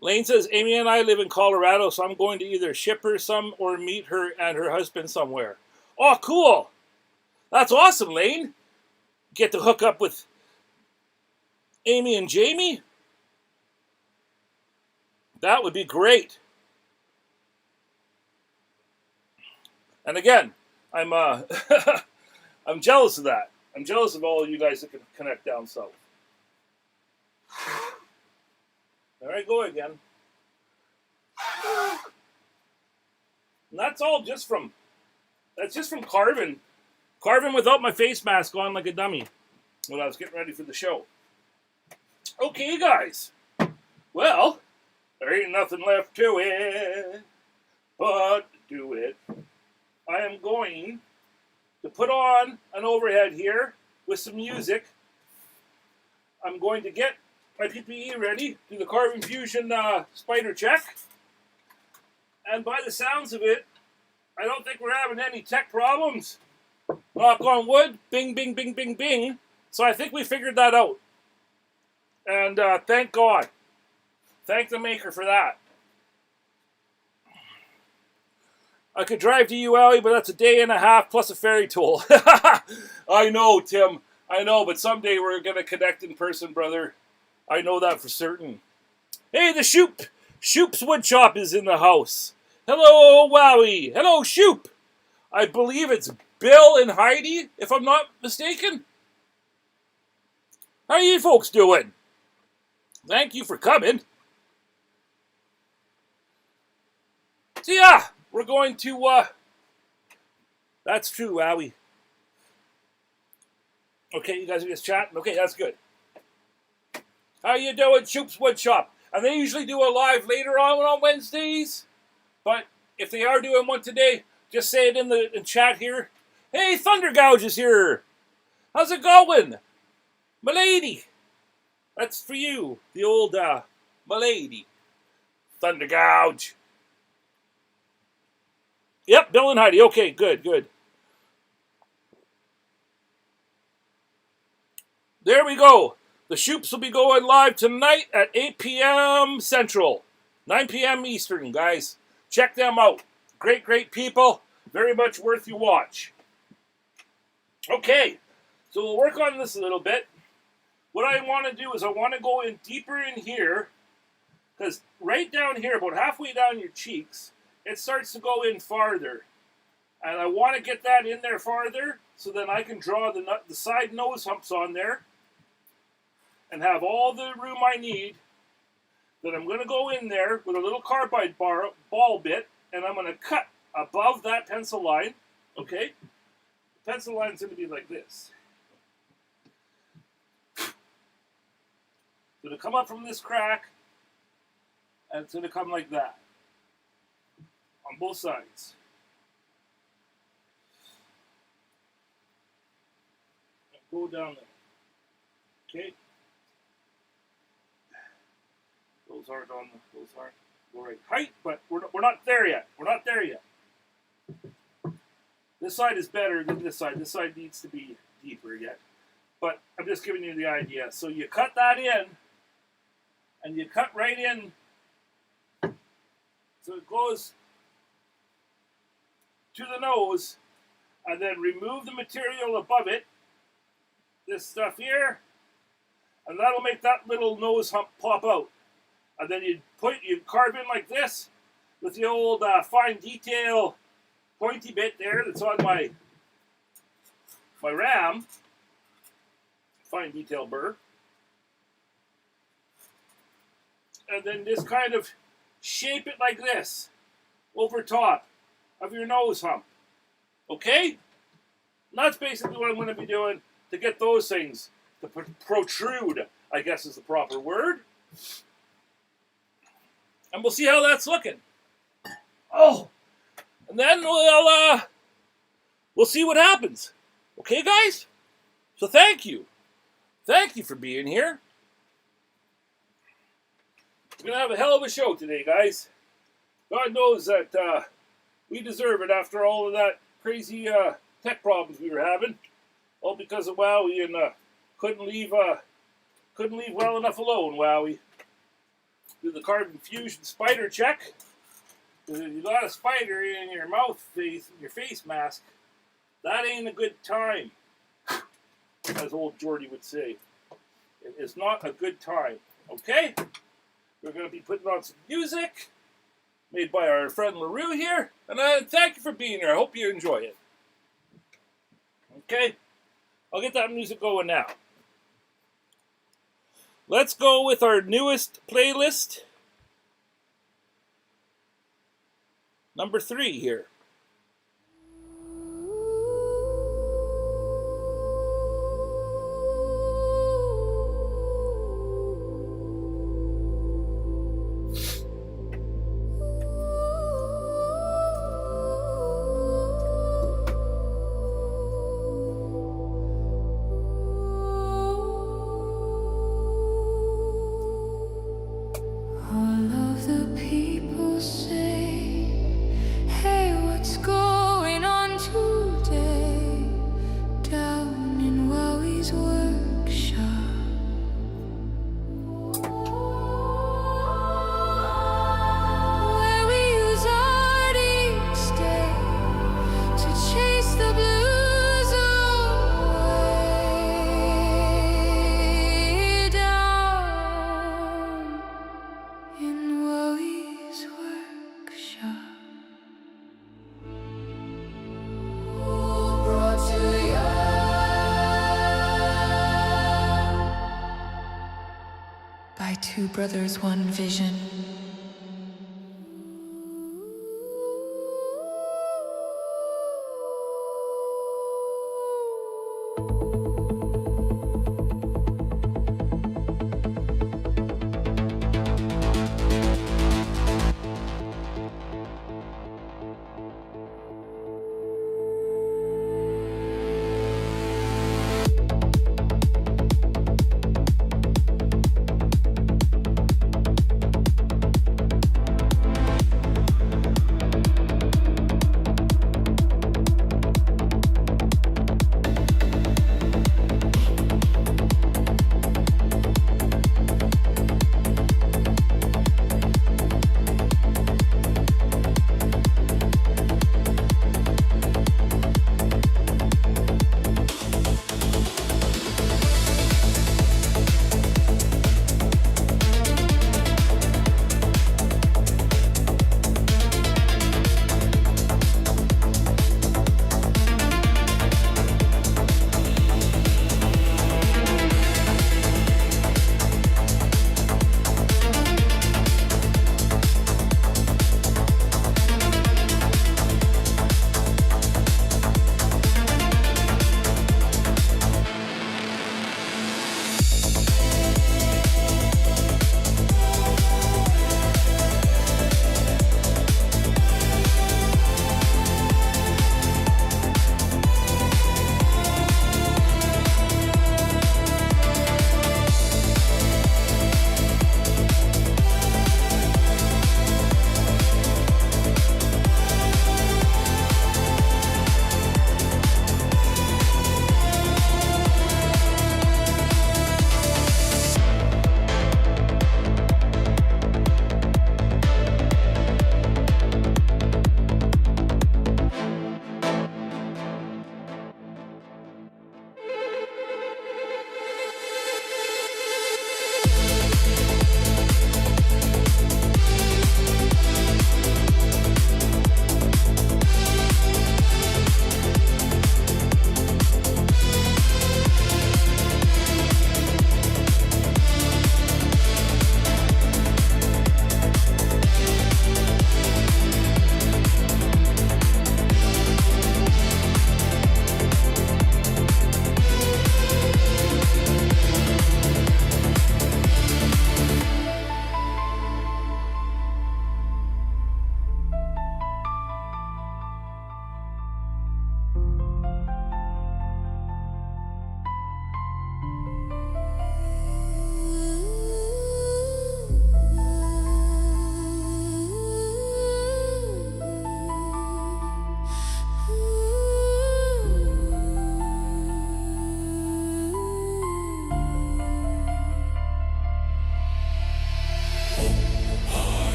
Lane says, Amy and I live in Colorado, so I'm going to either ship her some or meet her and her husband somewhere. Oh, cool. That's awesome, Lane. Get to hook up with Amy and Jamie? That would be great. And again, I'm I'm jealous of that. I'm jealous of all of you guys that can connect down south. There I go again. And that's just from carving without my face mask on like a dummy when I was getting ready for the show. Okay, guys. Well, there ain't nothing left to it but to do it. I am going to put on an overhead here with some music. I'm going to get my PPE ready, do the Carving Fusion spider check. And by the sounds of it, I don't think we're having any tech problems. Knock on wood, bing, bing, bing, bing, bing. So I think we figured that out. And thank God. Thank the maker for that. I could drive to ULE, but that's a day and a half plus a ferry toll. I know, Tim. I know, but someday we're going to connect in person, brother. I know that for certain. Hey, the Shoop's Woodshop is in the house. Hello, Wowie. Hello, Shoop. I believe it's Bill and Heidi, if I'm not mistaken. How are you folks doing? Thank you for coming. So yeah, we're going to, that's true, Wowie. Okay, you guys are just chatting? Okay, that's good. How you doing, Shoop's Woodshop? And they usually do a live later on Wednesdays. But if they are doing one today, just say it in chat here. Hey, Thunder Gouge is here. How's it going? Milady. That's for you. The old, Milady. Thunder Gouge. Yep, Bill and Heidi. Okay, good. There we go. The Shoops will be going live tonight at 8 p.m. Central. 9 p.m. Eastern, guys. Check them out. Great people. Very much worth your watch. Okay, so we'll work on this a little bit. What I want to do is I want to go in deeper in here, because right down here, about halfway down your cheeks, it starts to go in farther. And I want to get that in there farther, so then I can draw the side nose humps on there, and have all the room I need. Then I'm going to go in there with a little carbide ball bit, and I'm going to cut above that pencil line, okay? The pencil line's going to be like this. It's going to come up from this crack, and it's going to come like that on both sides. And go down there, okay? Those aren't the right height, but we're not there yet. We're not there yet. This side is better than this side. This side needs to be deeper yet. But I'm just giving you the idea. So you cut that in, and you cut right in. So it goes to the nose, and then remove the material above it. This stuff here, and that'll make that little nose hump pop out. And then you carve in like this with the old fine detail pointy bit there that's on my ram. Fine detail burr. And then just kind of shape it like this over top of your nose hump. Okay? And that's basically what I'm going to be doing to get those things to protrude, I guess is the proper word. And we'll see how that's looking. Oh, and then we'll see what happens. Okay, guys? So thank you. Thank you for being here. We're going to have a hell of a show today, guys. God knows that we deserve it after all of that crazy tech problems we were having. All because of Wowie and couldn't leave well enough alone, Wowie. Do the carbon fusion spider check. If you got a spider in your your face mask, that ain't a good time, as old Jordy would say. It is not a good time. Okay? We're going to be putting on some music made by our friend LaRue here, and thank you for being here. I hope you enjoy it. Okay? I'll get that music going now. Let's go with our newest playlist. Number 3 here. Two brothers, one vision.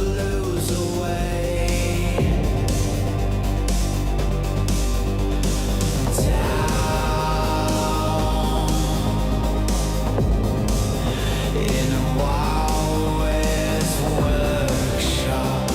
blues away. Down in a Wowwy'z workshop.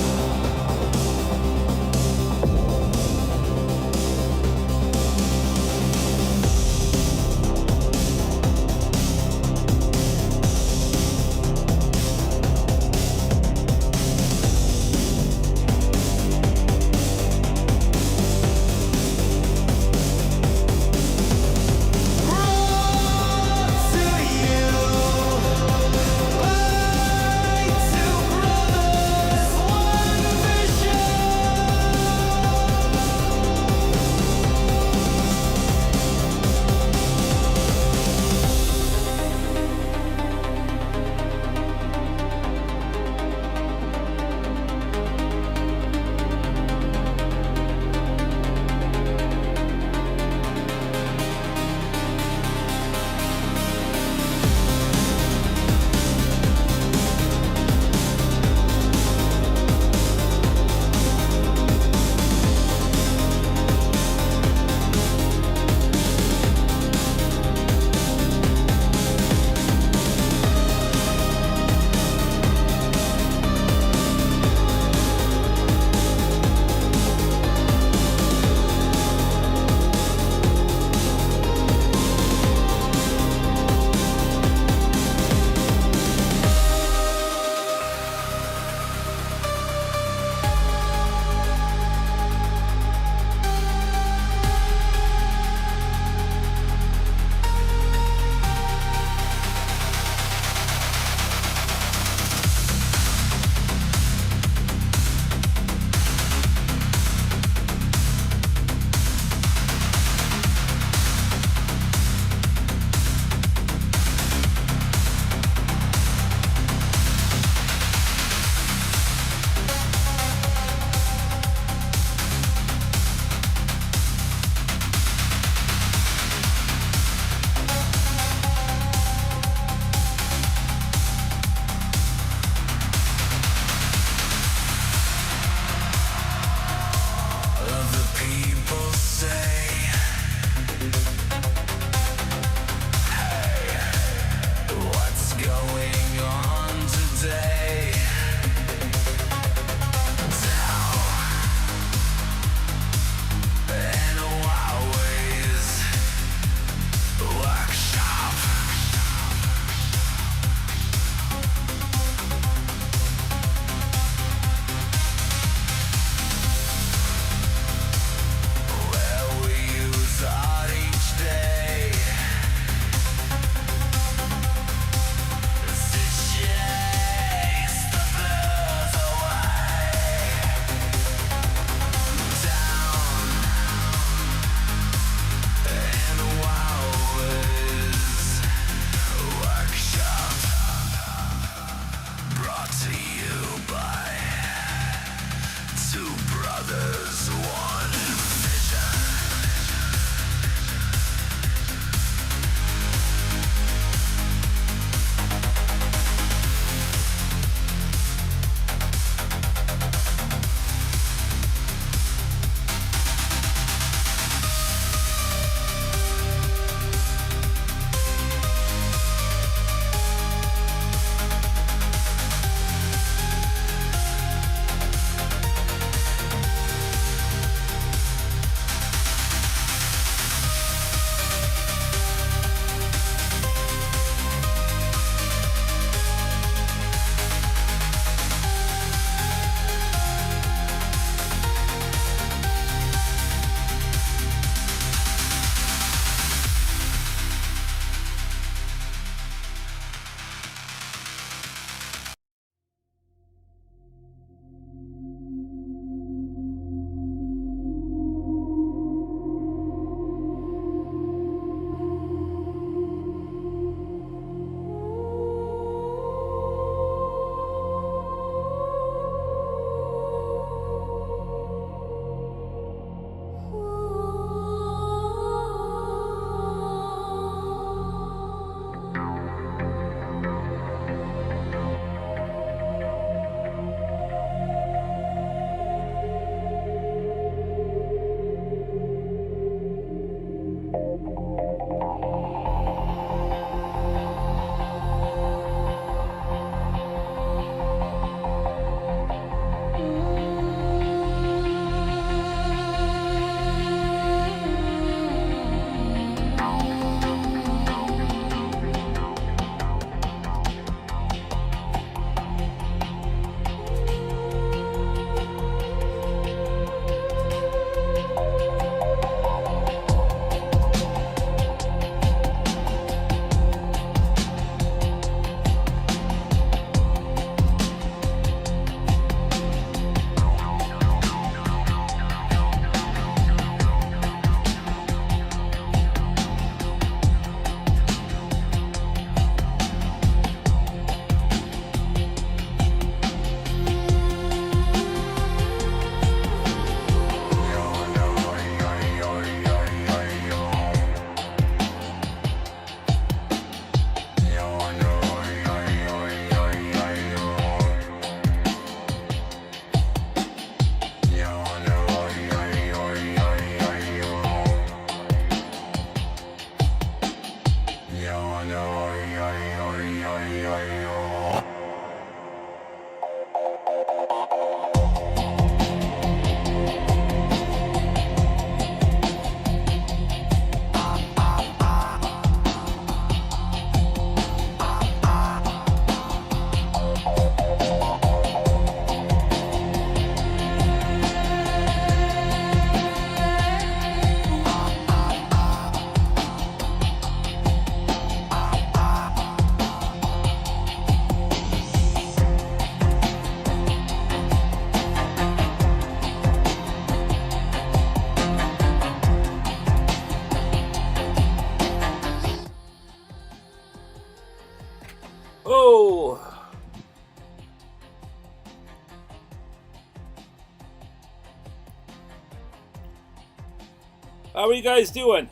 How are you guys doing?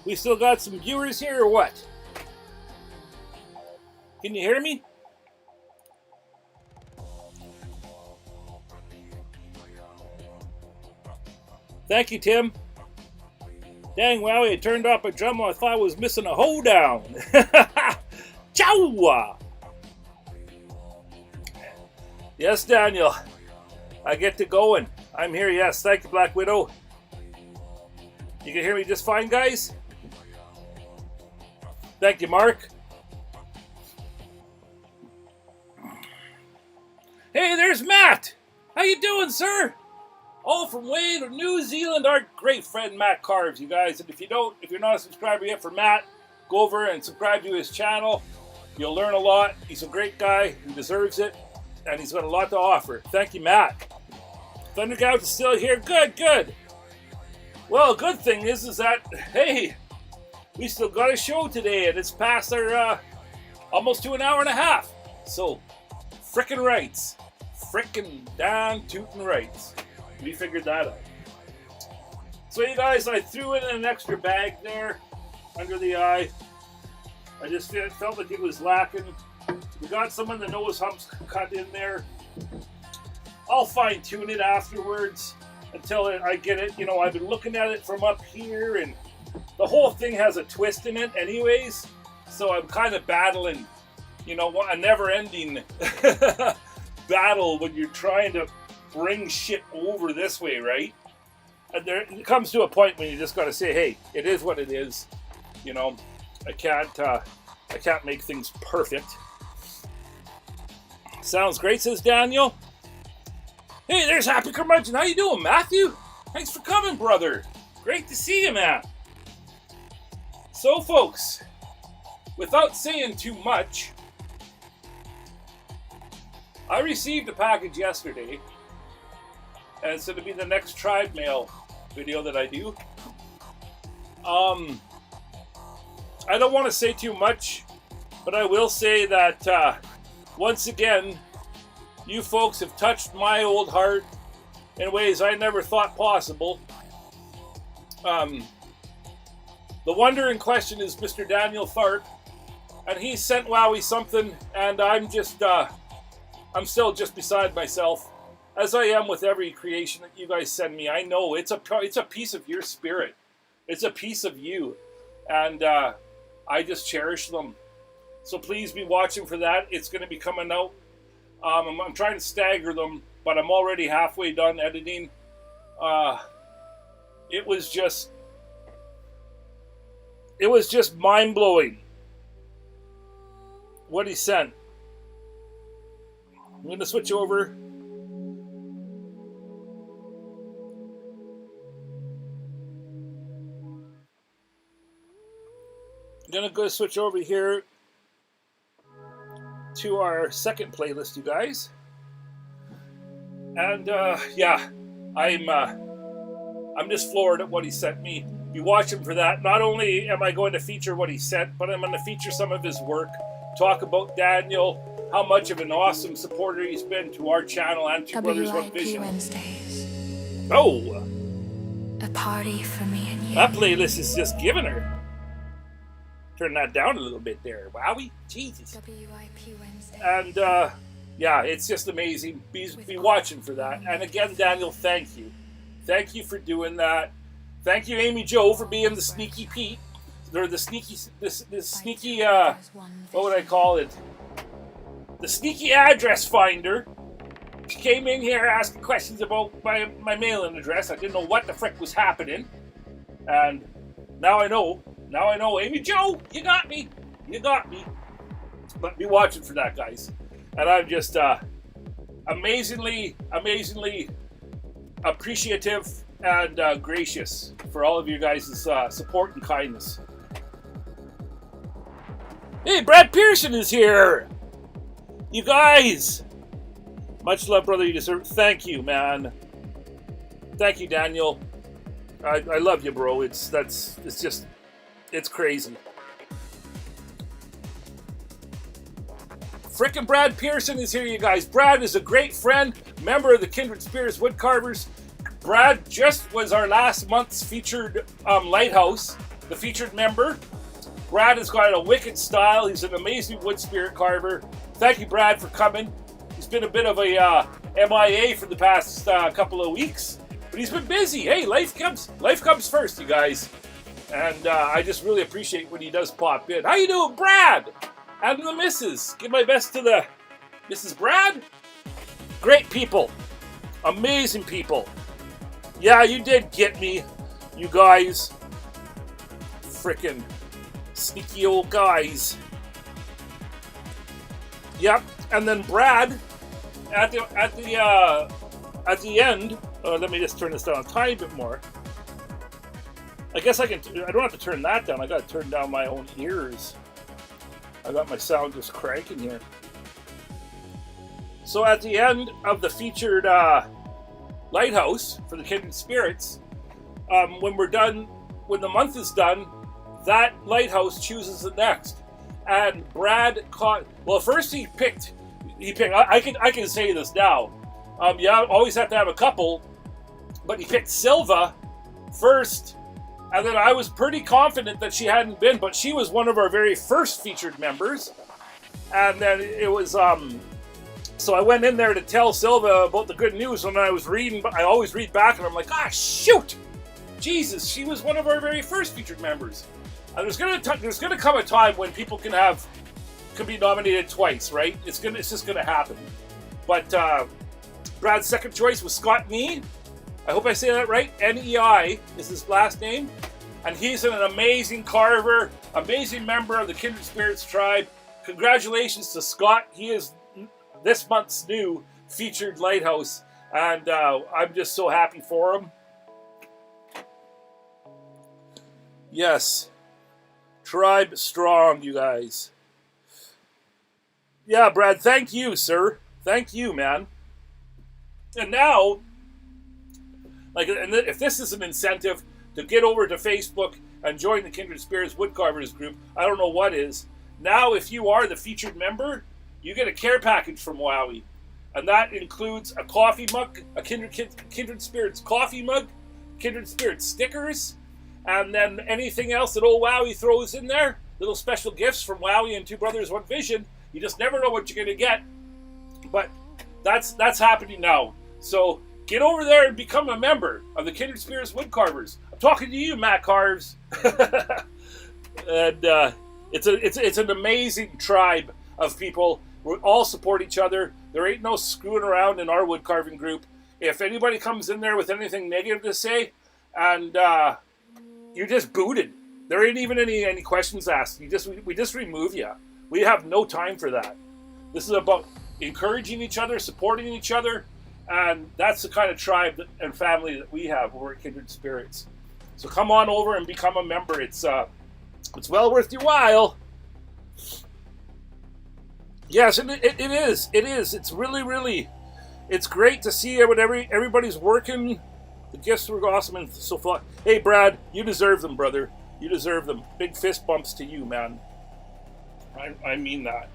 We still got some viewers here or what? Can you hear me? Thank you, Tim. Dang, Wowie, I turned off my Dremel. I thought I was missing a hoedown. Ciao! Yes, Daniel. I get to going. I'm here, yes. Thank you, Black Widow. You can hear me just fine, guys? Thank you, Mark. Hey, there's Matt. How you doing, sir? All from way to New Zealand, our great friend Matt Carves, you guys. And if you're not a subscriber yet for Matt, go over and subscribe to his channel. You'll learn a lot. He's a great guy. He deserves it. And he's got a lot to offer. Thank you, Matt. Thundergout is still here. Good, good. Well, good thing is that, hey, we still got a show today, and it's past our almost to an hour and a half. So, frickin' rights. Frickin' damn tootin' rights. We figured that out. So, you guys, I threw in an extra bag there under the eye. I just felt like it was lacking. We got some of the nose humps cut in there. I'll fine tune it afterwards until I get it. You know, I've been looking at it from up here, and the whole thing has a twist in it anyways. So I'm kind of battling, you know, a never-ending battle when you're trying to bring shit over this way, right? And there it comes to a point when you just got to say, hey, it is what it is. You know, I can't make things perfect. Sounds great, says Daniel. Hey, there's Happy Curmudgeon. How you doing, Matthew? Thanks for coming, brother. Great to see you, man. So, folks, without saying too much, I received a package yesterday, and it's going to be the next Tribe Mail video that I do. I don't want to say too much, but I will say that once again, you folks have touched my old heart in ways I never thought possible. The wonder in question is Mr. Daniel Tharp, and he sent Wowie something, and I'm still just beside myself, as I am with every creation that you guys send me. I know it's a piece of your spirit. It's a piece of you, and I just cherish them. So please be watching for that. It's going to be coming out. I'm trying to stagger them, but I'm already halfway done editing. It was just mind-blowing what he sent. I'm going to switch over. I'm going to go switch over here to our second playlist, you guys. And yeah, I'm just floored at what he sent me. Be watching for that. Not only am I going to feature what he sent, but I'm going to feature some of his work. Talk about Daniel, how much of an awesome supporter he's been to our channel and to Brothers One Vision. Wednesdays. Oh, A party for me and you. that playlist is just giving her. Turn that down a little bit there. Wowie, Jesus. WIP Wednesday. And yeah, it's just amazing. Be watching for that. And again, Daniel, thank you. Thank you for doing that. Thank you, Amy Jo, for being the sneaky Pete. Or the sneaky, what would I call it? The sneaky address finder. She came in here asking questions about my mailing address. I didn't know what the frick was happening. And now I know. Now I know. Amy Jo, you got me. You got me. But be watching for that, guys. And I'm just amazingly appreciative and gracious for all of you guys' support and kindness. Hey, Brad Pearson is here! You guys! Much love, brother. You deserve. Thank you, man. Thank you, Daniel. I love you, bro. It's crazy. Frickin' Brad Pearson is here, you guys. Brad is a great friend, member of the Kindred Spirits Woodcarvers, Brad just was our last month's featured lighthouse, the featured member. Brad has got a wicked style. He's an amazing wood spirit carver. Thank you, Brad, for coming. He's been a bit of a MIA for the past couple of weeks, but he's been busy. Hey, life comes first, you guys. And I just really appreciate when he does pop in. How you doing, Brad? And the missus. Give my best to the Mrs. Brad. Great people. Amazing people. Yeah, you did get me, you guys. Frickin' sneaky old guys. Yep, and then Brad, at the end. Let me just turn this down a tiny bit more. I guess I don't have to turn that down. I got to turn down my own ears. I got my sound just cranking here. So at the end of the featured lighthouse for the Kindred Spirits, when we're done, when the month is done, that lighthouse chooses the next. And Brad caught. Well, first he picked. I can say this now. Yeah, always have to have a couple, but he picked Silva first, and then I was pretty confident that she hadn't been, but she was one of our very first featured members, and then it was So I went in there to tell Silva about the good news, and I was reading. I always read back, and I'm like, shoot, Jesus, she was one of our very first featured members. And there's gonna come a time when people can be nominated twice, right? It's just gonna happen. But Brad's second choice was Scott Nee. I hope I say that right. Nei is his last name, and he's an amazing carver, amazing member of the Kindred Spirits tribe. Congratulations to Scott. He is this month's new featured lighthouse, and I'm just so happy for him. Yes, tribe strong, you guys. Yeah, Brad, thank you, sir. Thank you, man. And now, if this is an incentive to get over to Facebook and join the Kindred Spirits Woodcarvers group, I don't know what is. Now, if you are the featured member, you get a care package from Wowwy. And that includes a coffee mug, a Kindred Spirits coffee mug, Kindred Spirits stickers, and then anything else that old Wowwy throws in there, little special gifts from Wowwy and Two Brothers One Vision. You just never know what you're going to get. But that's happening now. So get over there and become a member of the Kindred Spirits Woodcarvers. I'm talking to you, Matt Carves. And it's an amazing tribe of people. We all support each other. There ain't no screwing around in our wood carving group. If anybody comes in there with anything negative to say, and you're just booted. There ain't even any questions asked. We just remove you. We have no time for that. This is about encouraging each other, supporting each other, and that's the kind of tribe and family that we have over at Kindred Spirits. So come on over and become a member. It's well worth your while. Yes, and it is. It is. It's really. It's great to see when everybody's working. The gifts were awesome and so fun. Hey, Brad, you deserve them, brother. You deserve them. Big fist bumps to you, man. I mean that.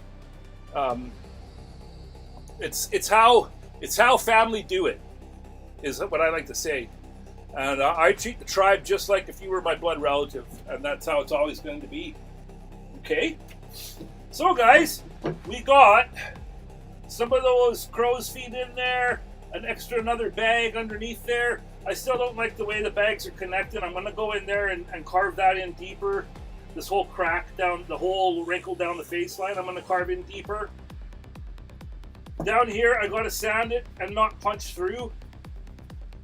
It's how family do it, is what I like to say. And I treat the tribe just like if you were my blood relative, and that's how it's always going to be. Okay? So, guys, we got some of those crow's feet in there, another bag underneath there. I still don't like the way the bags are connected. I'm going to go in there and carve that in deeper. This whole crack down, the whole wrinkle down the face line, I'm going to carve in deeper. Down here, I got to sand it and not punch through.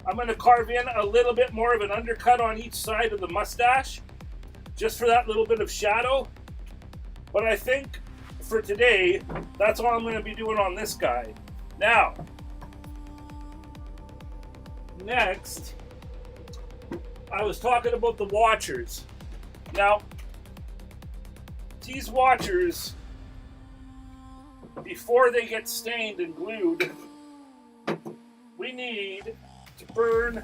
I'm going to carve in a little bit more of an undercut on each side of the mustache, just for that little bit of shadow. But I think for today, that's all I'm going to be doing on this guy. Now, next, I was talking about the watchers. Now, these watchers, before they get stained and glued, we need to burn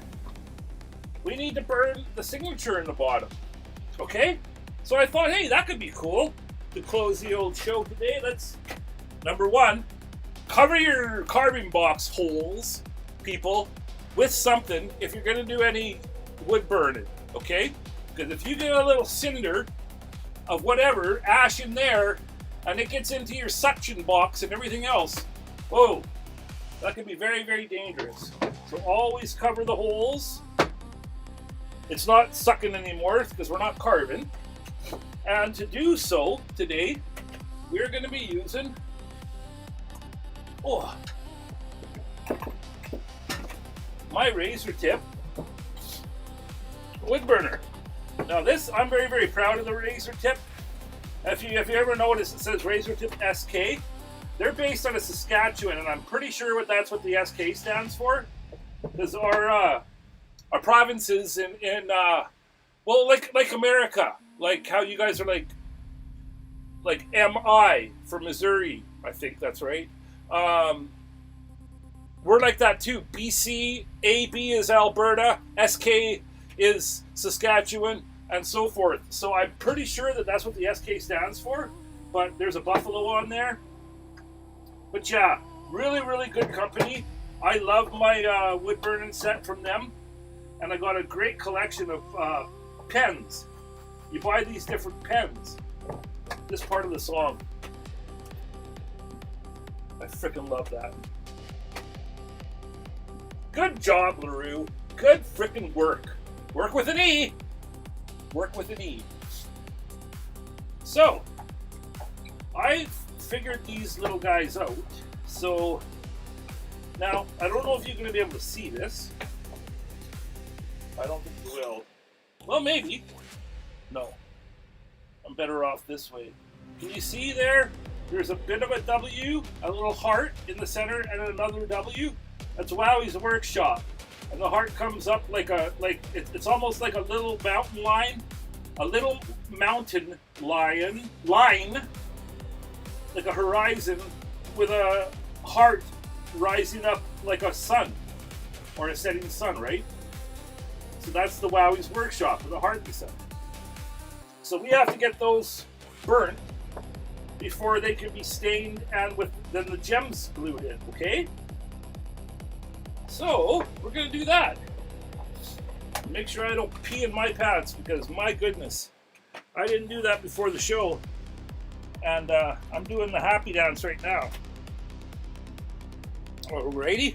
the signature in the bottom. Okay? So I thought, hey, that could be cool to close the old show today. Let's, number one, cover your carving box holes, people. with something if you're going to do any wood burning, okay? Because if you get a little cinder of whatever, ash in there, and it gets into your suction box and everything else, whoa, that can be very, very dangerous. So always cover the holes. It's not sucking anymore because we're not carving. And to do so today, we're going to be using my razor tip wood burner. Now this, I'm very, very proud of the razor tip. If you ever notice, it says razor tip SK. They're based out of Saskatchewan, and I'm pretty sure that's what the SK stands for. Because our provinces in well, like America, like how you guys are like MI for Missouri, I think that's right. We're like that too. BC, AB is Alberta, SK is Saskatchewan, and so forth. So I'm pretty sure that's what the SK stands for, but there's a buffalo on there. But yeah, really, really good company. I love my wood burning set from them, and I got a great collection of pens. You buy these different pens. This part of the song, I freaking love that. Good job, thru. Good freaking work. Work with an E. Work with an E. So, I figured these little guys out. So, now, I don't know if you're going to be able to see this. I don't think you will. Well, maybe. No. I'm better off this way. Can you see there? There's a bit of a W, a little heart in the center, and another W. That's Wowwy'z Workshop. And the heart comes up it's almost like a little mountain line, a little mountain line, like a horizon with a heart rising up like a sun, or a setting sun, right? So that's the Wowwy'z Workshop with a heart in the center. So we have to get those burnt before they can be stained and then the gems glued in, okay? So, we're going to do that. Make sure I don't pee in my pants because, my goodness, I didn't do that before the show. And I'm doing the happy dance right now. Alrighty.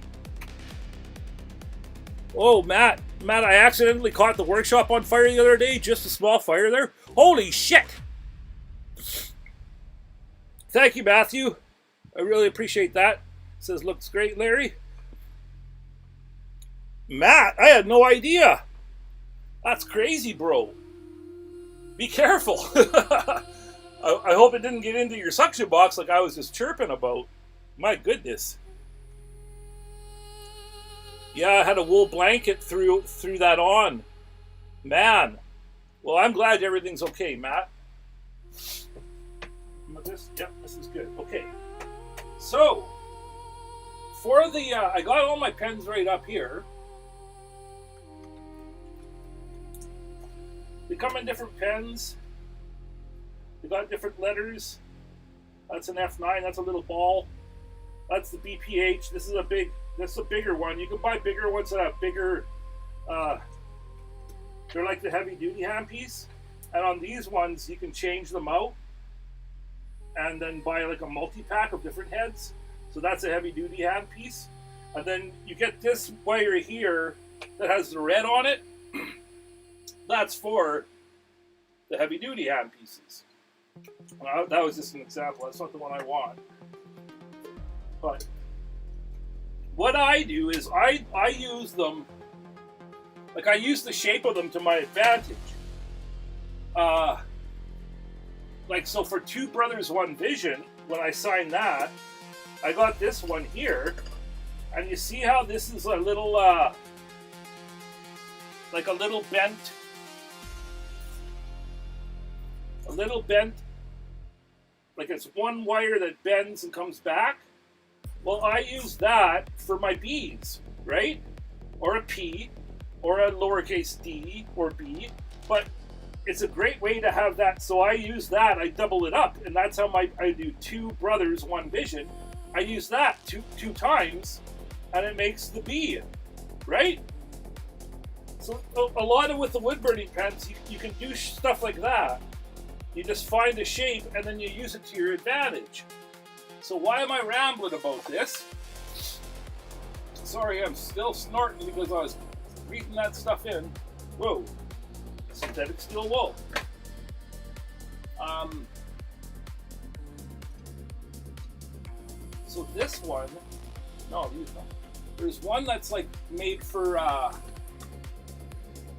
Oh, Matt, I accidentally caught the workshop on fire the other day. Just a small fire there. Holy shit! Thank you, Matthew. I really appreciate that. Says, looks great, Larry. Matt, I had no idea. That's crazy, bro. Be careful. I hope it didn't get into your suction box like I was just chirping about. My goodness. Yeah, I had a wool blanket threw that on. Man. Well, I'm glad everything's okay, Matt. Yep, this is good. Okay. So, for the, I got all my pens right up here. They come in different pens. They got different letters. That's an F9. That's a little ball. That's the BPH. This is a bigger one. You can buy bigger ones that have bigger. They're like the heavy duty handpiece. And on these ones, you can change them out, and then buy like a multi-pack of different heads. So that's a heavy duty handpiece. And then you get this wire here that has the red on it. That's for the heavy duty handpieces. That was just an example. That's not the one I want. But what I do is I use them, like I use the shape of them to my advantage. Like, so for Two Brothers, One Vision, when I signed that, I got this one here, and you see how this is a little, like a little bent, like it's one wire that bends and comes back. Well, I use that for my B's, right? Or a P, or a lowercase d or b, but it's a great way to have that. So I use that, I double it up, and that's how I do Two Brothers, One Vision. I use that two times, and it makes the B. right? So a lot of with the wood burning pens, you can do stuff like that. You just find a shape and then you use it to your advantage. So why am I rambling about this? Sorry, I'm still snorting because I was breathing that stuff in. Whoa, synthetic steel wool. So this one, no, there's one that's like made for,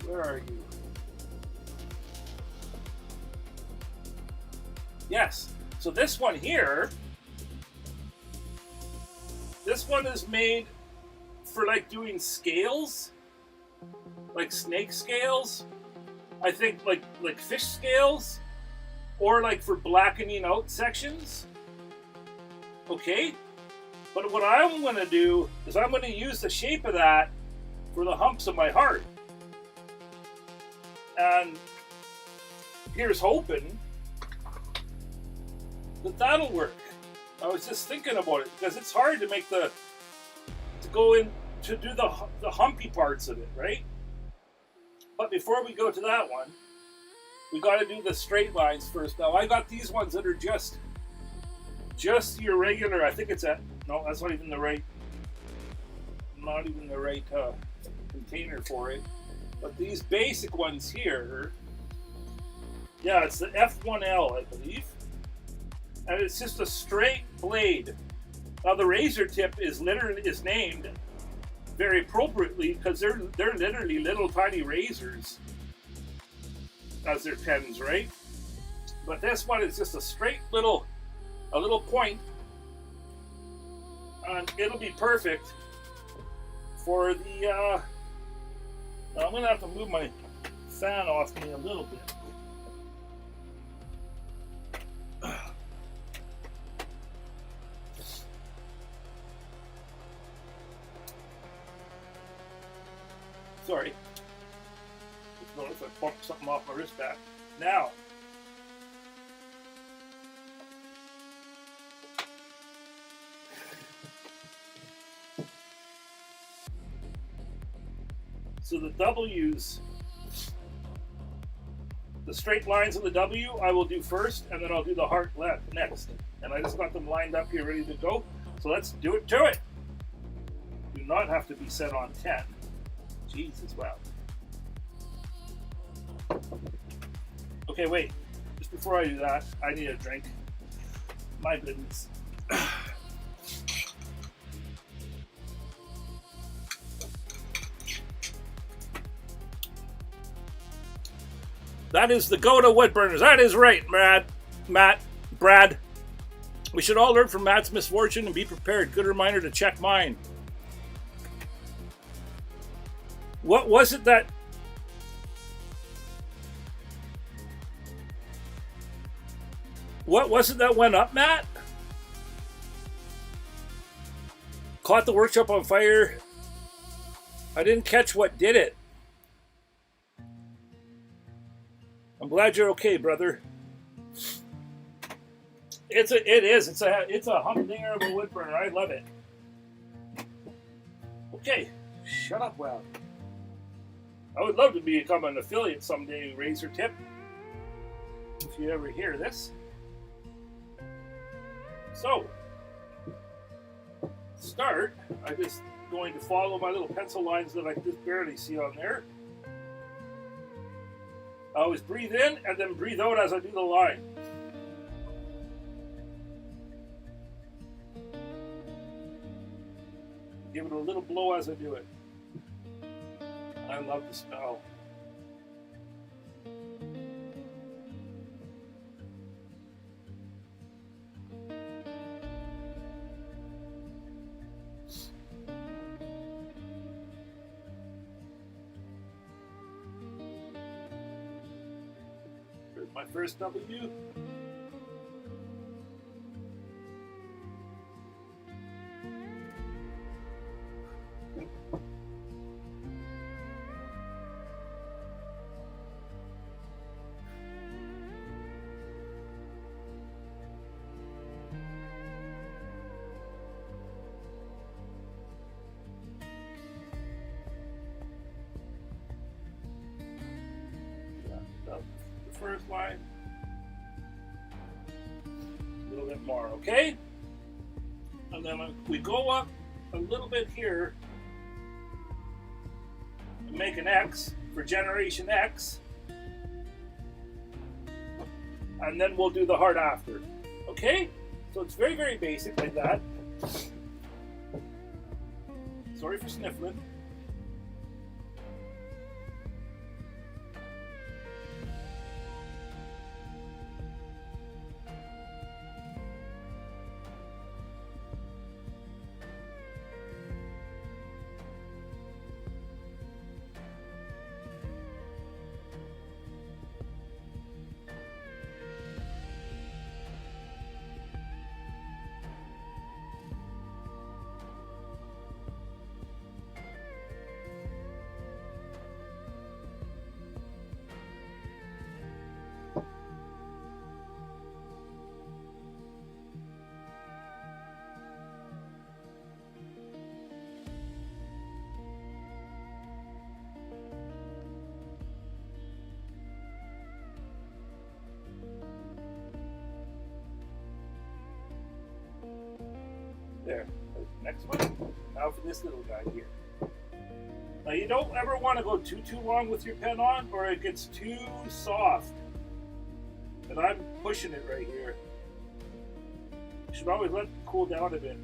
where are you? Yes, so this one here, this one is made for like doing scales, like snake scales, I think like fish scales, or like for blackening out sections. Okay, but what I'm going to do is I'm going to use the shape of that for the humps of my heart. And here's hoping that that'll work. I was just thinking about it because it's hard to make to go in to do the humpy parts of it, right? But before we go to that one, we got to do the straight lines first. Now I got these ones that are just your regular. I think it's no, that's not even the right container for it. But these basic ones here, yeah, it's the F1L, I believe, and it's just a straight blade. Now the razor tip is named very appropriately because they're literally little tiny razors as their pens, right? But this one is just a straight little point, and it'll be perfect for the. Now I'm gonna have to move my fan off me a little bit. Sorry. Just noticed I bumped something off my wristband. Now, so the W's, the straight lines of the W I will do first, and then I'll do the heart left next. And I just got them lined up here ready to go. So let's do it to it. Do not have to be set on 10. Jesus, wow. Okay, wait. Just before I do that, I need a drink. My goodness. That is the go-to wood burners. That is right, Brad. We should all learn from Matt's misfortune and be prepared. Good reminder to check mine. What was it that... What was it that went up, Matt? Caught the workshop on fire. I didn't catch what did it. I'm glad you're okay, brother. It's a humdinger of a wood burner. I love it. Okay, shut up, Wow. I would love to become an affiliate someday, Razor Tip. If you ever hear this. So, start. I'm just going to follow my little pencil lines that I just barely see on there. I always breathe in and then breathe out as I do the line. Give it a little blow as I do it. I love the smell. Here's my first W. first line. A little bit more, okay? And then we go up a little bit here and make an X for generation X. And then we'll do the heart after. Okay? So it's very, very basic like that. Sorry for sniffling. There. Next one. Now for this little guy here. Now you don't ever want to go too long with your pen on, or it gets too soft. And I'm pushing it right here. You should always let it cool down a bit.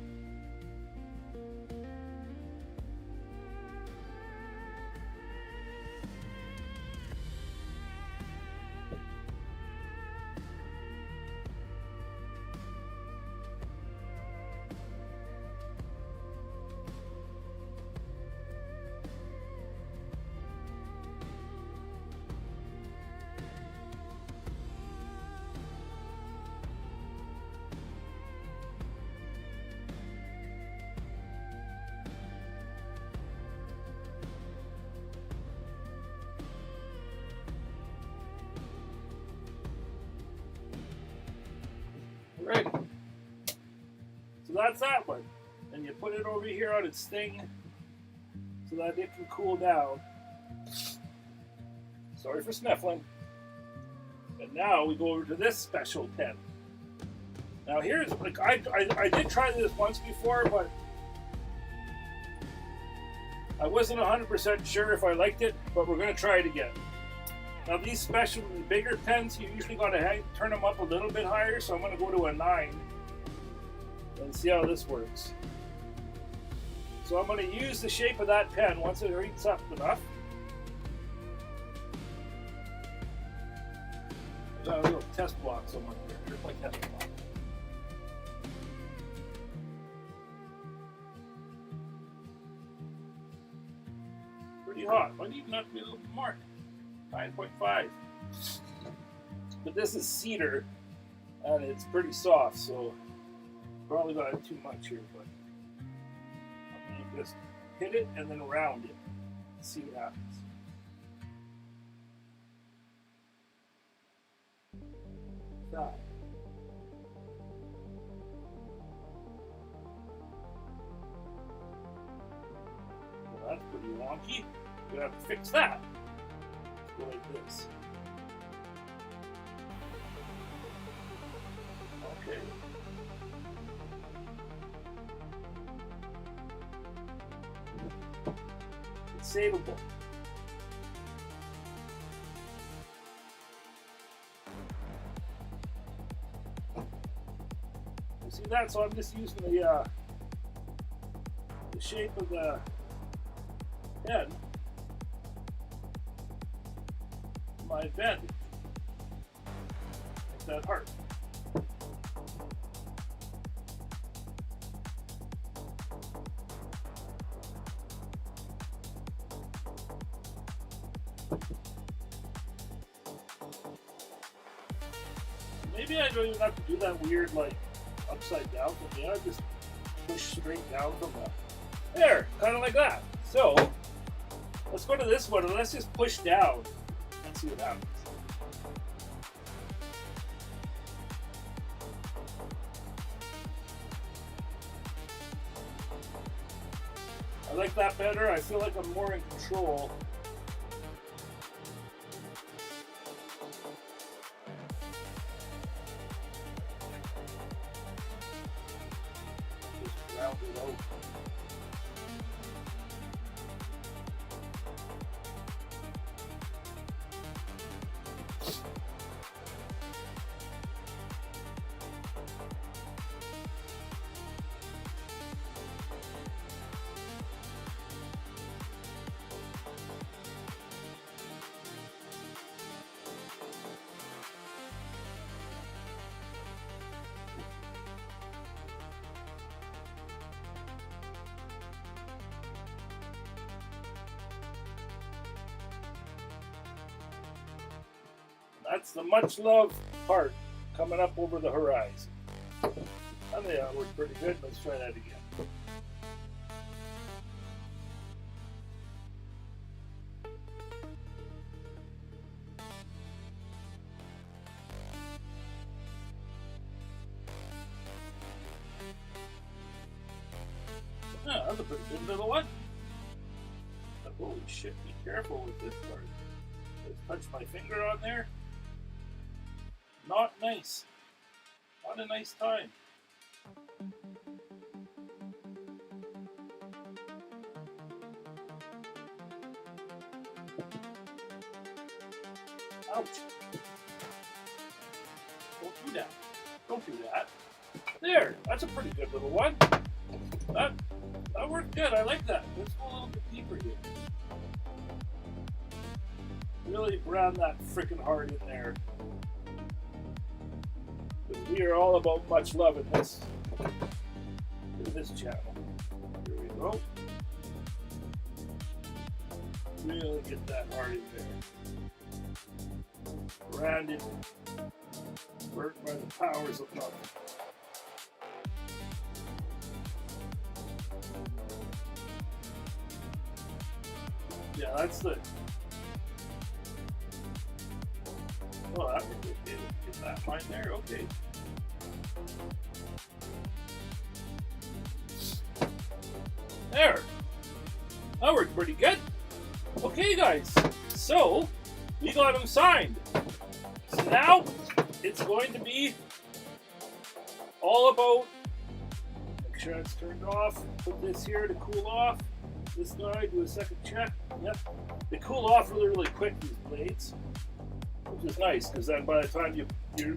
Right. So that's that one. And you put it over here on its thing so that it can cool down. Sorry for sniffling. And now we go over to this special pen. Now here's, like, I did try this once before, but I wasn't 100% sure if I liked it, but we're going to try it again. Now these special, bigger pens, you usually got to turn them up a little bit higher, so I'm going to go to a 9 and see how this works. So I'm going to use the shape of that pen once it heats up enough. I got a little test block somewhere here. Here's my test block. Pretty hot. Might even have to be a little bit more. 9.5. But this is cedar and it's pretty soft, so probably got too much here, but I'm going to just hit it and then round it and see what happens. That. Well, that's pretty wonky. We're going to have to fix that. Go like this. Okay. It's savable. You see that? So I'm just using the shape of the pen. My advantage. Make that heart. Maybe I don't even have to do that weird, like, upside down thing. I just push straight down from that. There, kind of like that. So, let's go to this one and let's just push down. See what happens. I like that better. I feel like I'm more in control. That's the much loved part coming up over the horizon. I think that worked pretty good. Let's try that again. Yeah, that's a pretty good little one. But holy shit, be careful with this part. Just touch my finger on there. Not nice. Not a nice time. Ouch. Don't do that. Don't do that. There, that's a pretty good little one. That worked good. I like that. Let's go a little bit deeper here. Really brand that freaking hard in there. We are all about much love in this channel. Here we go. Really get that hard in there. Branded. Worked by the powers of love. Yeah, that's the. Oh, that would be okay. Get that line there. Okay. There. That worked pretty good. Okay, guys. So we got them signed. So now it's going to be all about. Make sure it's turned off. Put this here to cool off. This guy, do a second check. Yep. They cool off really, really quick, these blades, which is nice because then by the time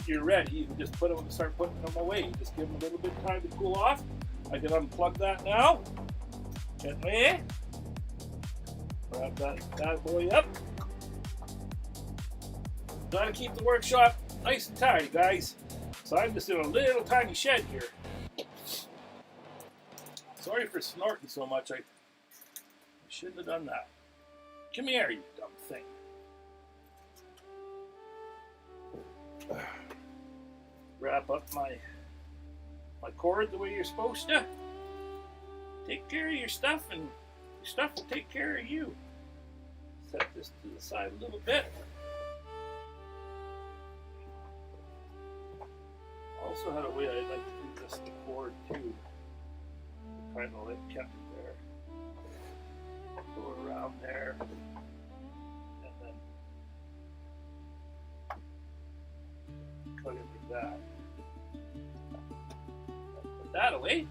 you're ready, you can just put them and start putting them away. You just give them a little bit of time to cool off. I can unplug that now. Gently. Grab that bad boy up. Gotta keep the workshop nice and tidy, guys. So I'm just in a little tiny shed here. Sorry for snorting so much. I shouldn't have done that. Come here, you dumb thing. Wrap up my cord the way you're supposed to. Take care of your stuff, and your stuff will take care of you. Set this to the side a little bit. Also had a way I'd like to do this the cord too. Kind of like kept it there. Go around there, and then cut it like that. Put that away.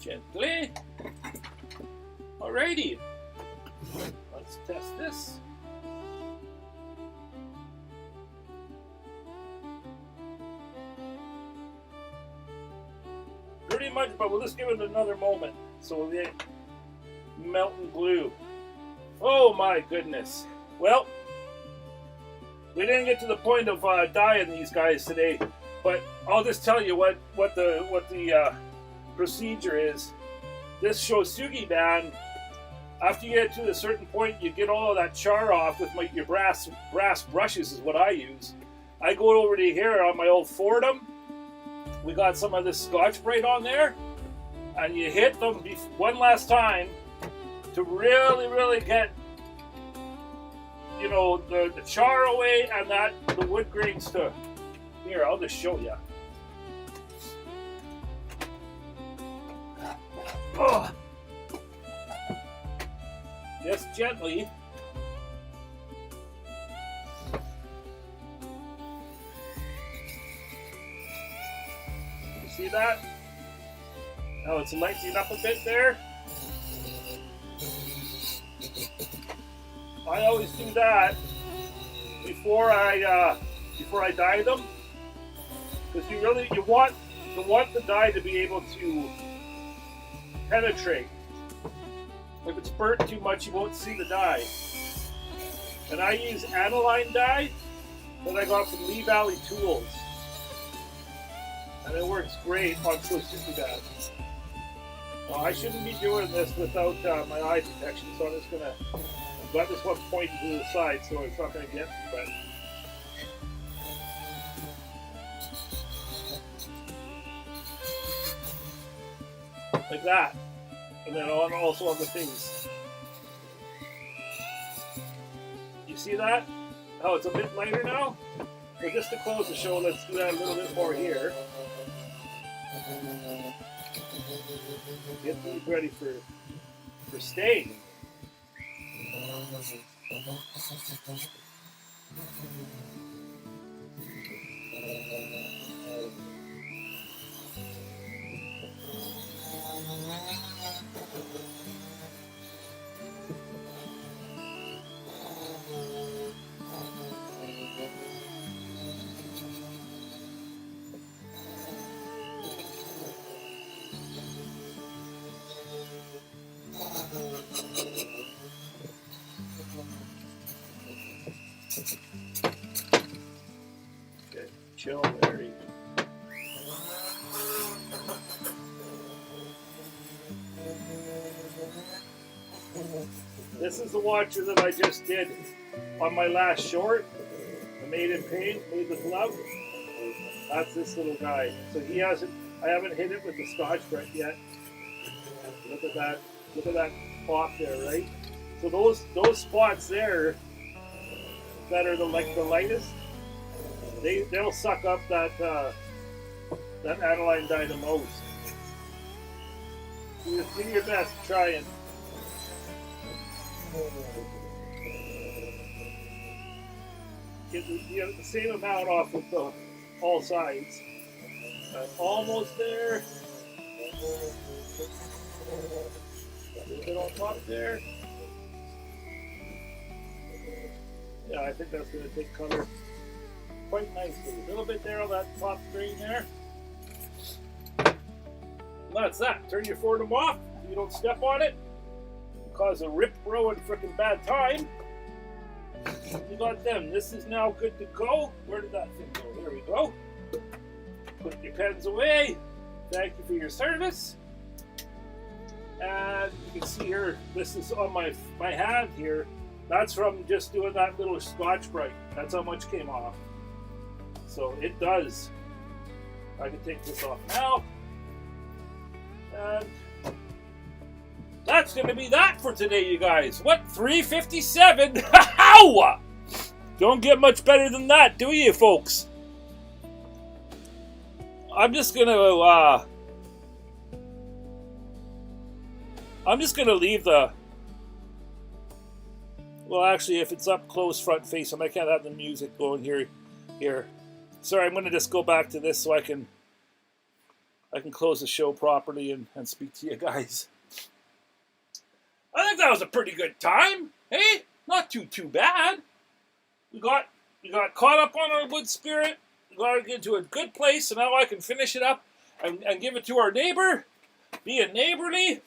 Gently. Alrighty. Let's test this. Pretty much, but we'll just give it another moment. So the melting glue. Oh my goodness. Well, we didn't get to the point of dyeing these guys today, but I'll just tell you what the procedure is. This Shosugi band, after you get to a certain point, you get all of that char off with your brass brushes is what I use. I go over to here on my old Fordham. We got some of this Scotch-Brite on there, and you hit them one last time to really, really get, you know, the char away and the wood grains to. Here, I'll just show you. Oh. Just gently. You see that? Now it's lightening up a bit there. I always do that before I dye them, because you want the dye to be able to penetrate. If it's burnt too much, you won't see the dye. And I use aniline dye that I got from Lee Valley Tools, and it works great on Shosugi bands. Now, I shouldn't be doing this without my eye protection, so I'm just gonna. I've got this one pointing to the side, so it's not gonna get me. But like that. And then also on the face. You see that? How it's a bit lighter now? So just to close the show, let's do that a little bit more here. Get these ready for staying. Okay, chill, Larry. This is the watcher that I just did on my last short. I made in paint, made the glove. That's this little guy. So he hasn't, I haven't hit it with the Scotch-Brite yet. Look at that. Look at that pop there, right? So those spots there that are the lightest, they'll suck up that aniline dye the most. So just do your best to try and get the same amount off with all sides. Almost there. A little bit on top there. Yeah, I think that's going to take color quite nicely. A little bit there on that top grain there. That's that. Turn your Fordham off so you don't step on it. Cause a rip, bro, and frickin' bad time. You got them. This is now good to go. Where did that thing go? There we go. Put your pens away. Thank you for your service. And you can see here, this is on my hand here. That's from just doing that little Scotch-Brite. That's how much came off. So it does. I can take this off now. And that's going to be that for today, you guys. What? 3:57? How? Don't get much better than that, do you, folks? I'm just going to leave the... Well, actually, if it's up close, front facing, I can't have the music going here. Sorry, I'm going to just go back to this so I can close the show properly and speak to you guys. I think that was a pretty good time. Hey, not too bad. We got caught up on our wood spirit. We got it into a good place, so now I can finish it up and give it to our neighbor. Being neighborly.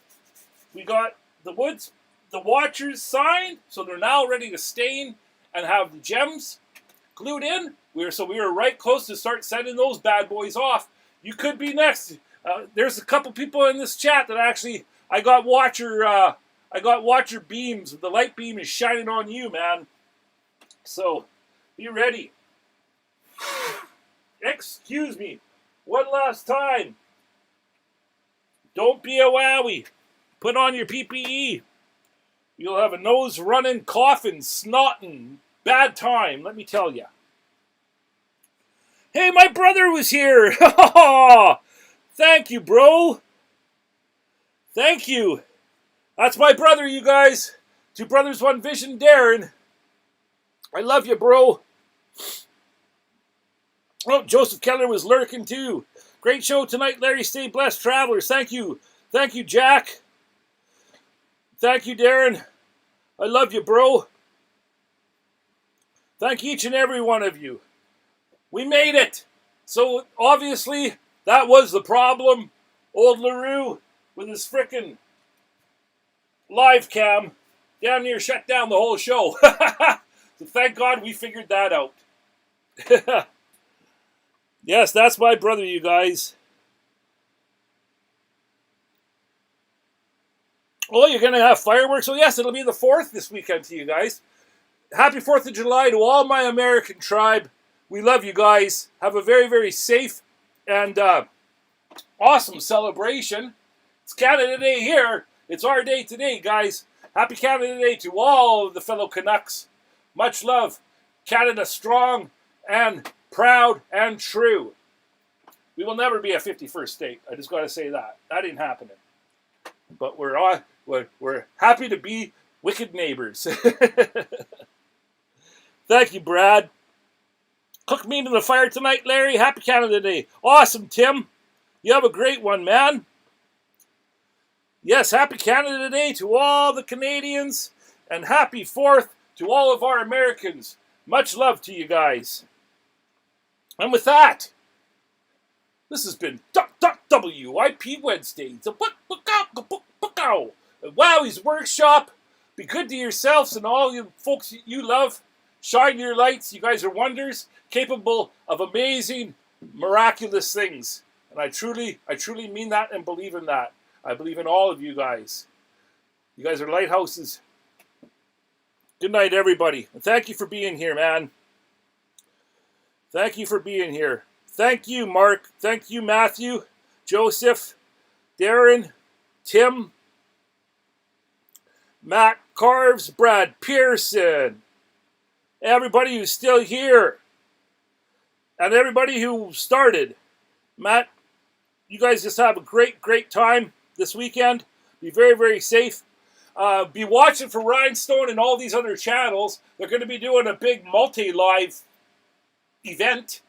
We got the watchers signed, so they're now ready to stain and have the gems glued in. We were right close to start sending those bad boys off. You could be next. There's a couple people in this chat that actually I got watcher beams. The light beam is shining on you, man. So be ready. Excuse me. One last time. Don't be a wowie. Put on your PPE. You'll have a nose running, coughing, snotting. Bad time, let me tell you. Hey, my brother was here. Thank you, bro. Thank you. That's my brother, you guys. Two brothers, one vision, Darren. I love you, bro. Oh, Joseph Keller was lurking too. Great show tonight, Larry. Stay blessed, travelers. Thank you. Thank you, Jack. Thank you, Darren. I love you, bro. Thank each and every one of you. We made it. So, obviously, that was the problem. Old LaRue with his frickin' live cam damn near shut down the whole show. So thank God we figured that out. Yes, that's my brother, you guys. Oh, you're going to have fireworks? Oh, yes, it'll be the 4th this weekend to you guys. Happy 4th of July to all my American tribe. We love you guys. Have a very, very safe and awesome celebration. It's Canada Day here. It's our day today, guys. Happy Canada Day to all of the fellow Canucks. Much love. Canada strong and proud and true. We will never be a 51st state. I just got to say that. That ain't happening. But we're happy to be wicked neighbors. Thank you, Brad. Cook meat in the fire tonight, Larry. Happy Canada Day. Awesome, Tim. You have a great one, man. Yes, happy Canada Day to all the Canadians, and happy 4th to all of our Americans. Much love to you guys. And with that, this has been WIP Wednesday. Wowwy'z Workshop. Be good to yourselves and all you folks you love. Shine your lights. You guys are wonders, capable of amazing, miraculous things. And I truly mean that and believe in that. I believe in all of you guys. You guys are lighthouses. Good night, everybody. And thank you for being here, man. Thank you for being here. Thank you, Mark. Thank you, Matthew, Joseph, Darren, Tim, Matt Carves, Brad Pearson, everybody who's still here, and everybody who started. Matt, you guys just have a great time this weekend. Be very, very safe. Be watching for Rhinestone and all these other channels. They're going to be doing a big multi-live event.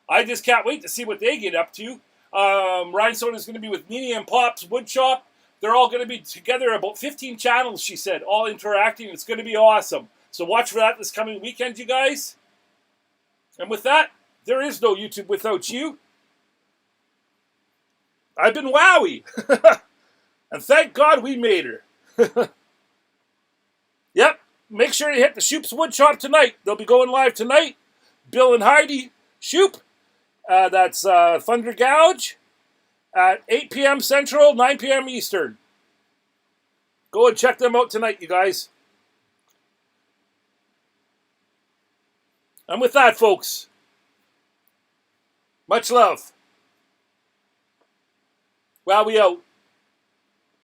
I just can't wait to see what they get up to. Rhinestone is going to be with Meanie and Pop's Woodshop. They're all going to be together, about 15 channels, she said, all interacting. It's going to be awesome. So watch for that this coming weekend, you guys. And with that, there is no YouTube without you. I've been Wowie. And thank God we made her. Yep. Make sure you hit the Shoop's Woodshop tonight. They'll be going live tonight. Bill and Heidi Shoop. That's Thunder Gouge at 8 p.m. Central, 9 p.m. Eastern. Go and check them out tonight, you guys. And with that, folks, much love. Wowie out.